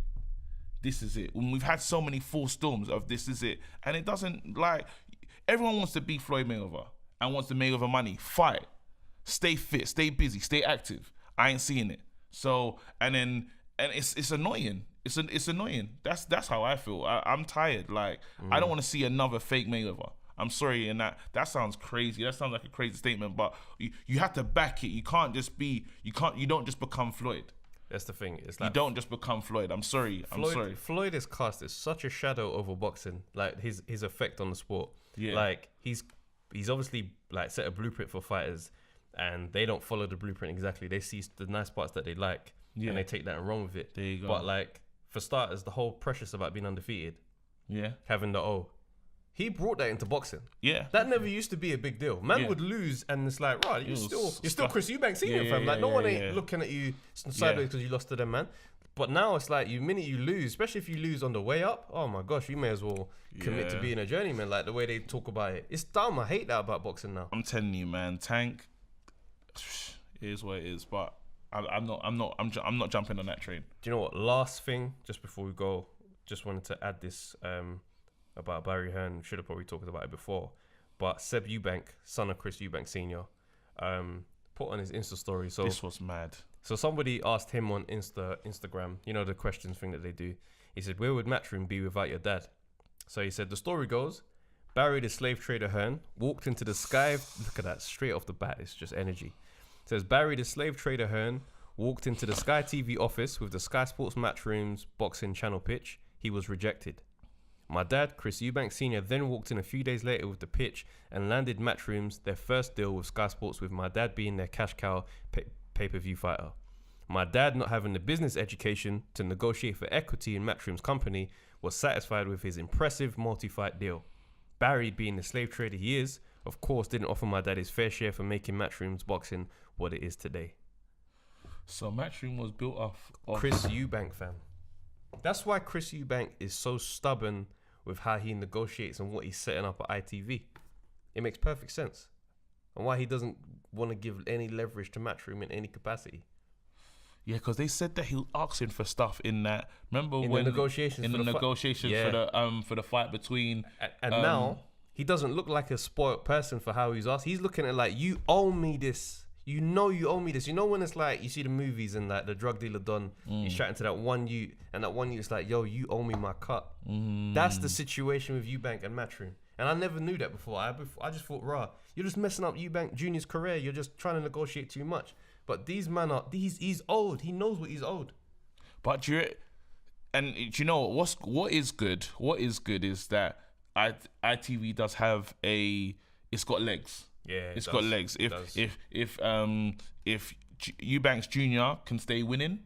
When we've had so many false storms of this is it. And it doesn't, like, everyone wants to beat Floyd Mayweather and wants the Mayweather money. Fight. Stay fit, stay busy, stay active. I ain't seeing it. So, and it's annoying. It's annoying. That's how I feel. I'm tired. Like I don't want to see another fake Mayweather. I'm sorry, and that sounds crazy. That sounds like a crazy statement, but you have to back it. You don't just become Floyd. That's the thing. It's like You don't just become Floyd. I'm sorry. Floyd is cast as such a shadow over boxing, like his effect on the sport. Yeah. Like he's obviously like set a blueprint for fighters, and they don't follow the blueprint exactly. They see the nice parts that they like, and they take that and run with it. There you go. But like for starters, the whole precious about being undefeated, having the he brought that into boxing. Yeah. That never used to be a big deal. Man would lose and it's like, right, you're still Chris Eubank Senior, fam. Like no one ain't looking at you sideways because you lost to them, man. But now it's like, minute you lose, especially if you lose on the way up, oh my gosh, you may as well commit to being a journeyman. Like the way they talk about it, it's dumb. I hate that about boxing now. I'm telling you, man. Tank, it is what it is. But I'm not jumping on that train. Do you know what? Last thing, just before we go, just wanted to add this about Barry Hearn. Should have probably talked about it before, but Seb Eubank, son of Chris Eubank Senior, put on his Insta story. So this was mad. So somebody asked him on Instagram, you know, the questions thing that they do. He said, "Where would Matchroom be without your dad?" So he said, the story goes, Barry the slave trader Hearn walked into the Sky. Look at that, straight off the bat, it's just energy. It says, Barry the slave trader Hearn walked into the Sky TV office with the Sky Sports Matchroom's boxing channel pitch. He was rejected. My dad, Chris Eubank Sr., then walked in a few days later with the pitch and landed Matchroom's their first deal with Sky Sports, with my dad being their cash cow pay-per-view fighter. My dad, not having the business education to negotiate for equity in Matchroom's company, was satisfied with his impressive multi-fight deal. Barry, being the slave trader he is, of course, didn't offer my dad his fair share for making Matchroom's boxing what it is today. So Matchroom was built off Chris Eubank, fam. That's why Chris Eubank is so stubborn with how he negotiates and what he's setting up at ITV. It makes perfect sense. And why he doesn't want to give any leverage to Matchroom in any capacity. Yeah, because they said that he was asking for stuff in that. Remember in when the negotiations for the fight between and now he doesn't look like a spoiled person for how he's asked. He's looking at like, you owe me this. You know you owe me this. You know when it's like you see the movies and like the drug dealer Don, he's chatting to that one you, and that one you is like, yo, you owe me my cut. That's the situation with Eubank and Matchroom. And I never knew that before. I just thought, rah, you're just messing up Eubank Jr.'s career. You're just trying to negotiate too much. But these men are, he's old. He knows what he's owed. But do you know what is good? What is good is that ITV does have it's got legs. Yeah, it's got legs. If Eubanks Jr. can stay winning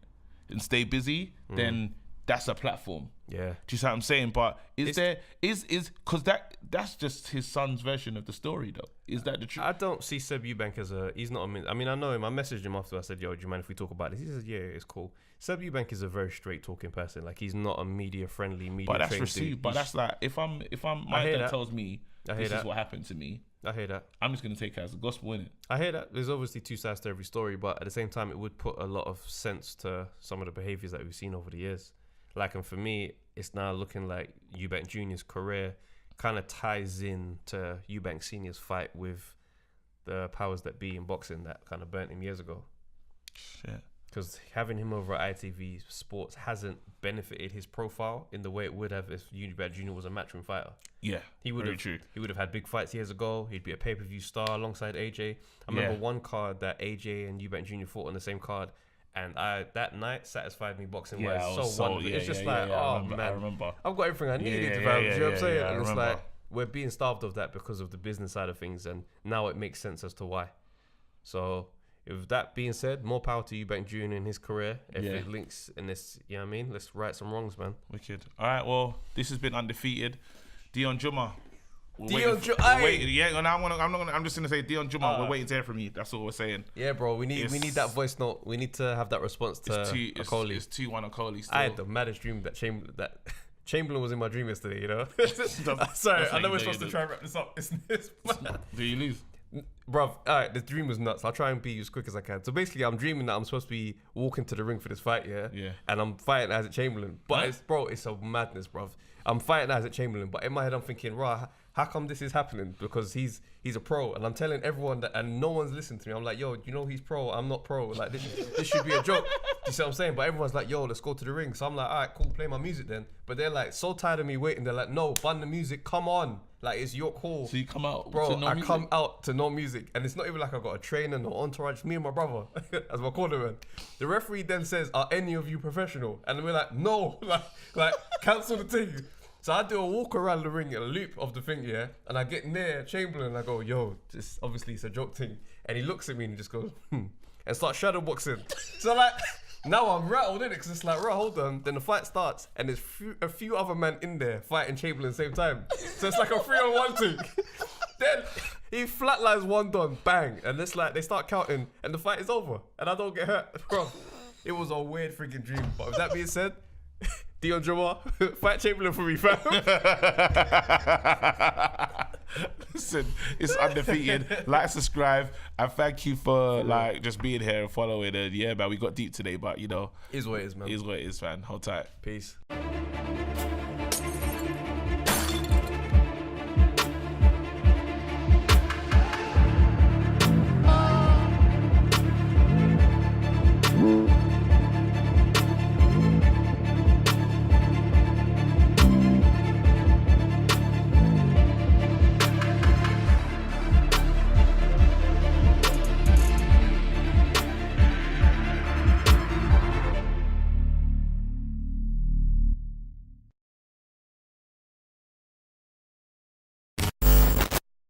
and stay busy, then that's a platform. Yeah. Do you see what I'm saying? But because that's just his son's version of the story, though. Is that the truth? I don't see Seb Eubank as he's not I mean, I know him. I messaged him after. I said, yo, do you mind if we talk about this? He says, yeah, it's cool. Seb Eubank is a very straight talking person. Like, he's not a media friendly, media But that's trained received. dude. But that's like, if my dad tells me this is what happened to me, I hear that. I'm just going to take it as a gospel, innit? I hear that. There's obviously two sides to every story, but at the same time, it would put a lot of sense to some of the behaviors that we've seen over the years. Like, and for me, it's now looking like Eubank Jr.'s career kind of ties in to Eubank Sr.'s fight with the powers that be in boxing that kind of burnt him years ago. Shit. Because having him over at ITV Sports hasn't benefited his profile in the way it would have if Eubank Jr. was a Matchroom fighter. Yeah, he would have had big fights years ago. He'd be a pay-per-view star alongside AJ. I remember one card that AJ and Eubank Jr. fought on the same card, and that night satisfied me boxing wise so wonderfully. It's just man, I remember. I've got everything I needed to have. You know what I'm saying? And it's like we're being starved of that because of the business side of things, and now it makes sense as to why. So, with that being said, more power to Eubank Jr. in his career. If it links in this, you know what I mean? Let's right some wrongs, man. Wicked. All right, well, this has been Undefeated. Dion Juma. I'm just gonna say Dion Juma. We're waiting to hear from you. That's all we're saying. Yeah, bro. We need that voice note. We need to have that response to Okoli. It's 2-1 Okoli. I had the maddest dream that Chamberlain was in my dream yesterday. You know. Sorry, I know we're supposed to try and wrap this up. Do you lose? Bruv, alright, the dream was nuts. I'll try and be as quick as I can. So basically, I'm dreaming that I'm supposed to be walking to the ring for this fight, yeah? And I'm fighting Isaac Chamberlain. But it's a madness, bruv. I'm fighting Isaac Chamberlain, but in my head, I'm thinking, how how come this is happening? Because he's a pro, and I'm telling everyone that, and no one's listening to me. I'm like, yo, you know he's pro. I'm not pro. Like this should be a joke. You see what I'm saying? But everyone's like, yo, let's go to the ring. So I'm like, all right, cool, play my music then. But they're like so tired of me waiting. They're like, no, bun the music. Come on, like it's your call. So you come out, bro. to no I music? come out to no music, and it's not even like I got a trainer, no entourage. Me and my brother, as my cornerman. The referee then says, "Are any of you professional?" And we're like, "No, like cancel the thing." So I do a walk around the ring, a loop of the thing, yeah, and I get near Chamberlain and I go, yo, this obviously it's a joke thing. And he looks at me and he just goes, and starts shadow boxing. So like, now I'm rattled in it because it's like, right, hold on. Then the fight starts and there's a few other men in there fighting Chamberlain at the same time. So it's like a 3-on-1 thing. Then he flatlines one done, bang, and it's like they start counting and the fight is over and I don't get hurt. Bro, it was a weird freaking dream. But with that being said, Dion Jamar, fight Chamberlain for me, fam. Listen, it's undefeated. Like, subscribe, and thank you for like just being here and following. And yeah, man, we got deep today, but you know, Is what it is, man. Is what it is, man. Hold tight. Peace.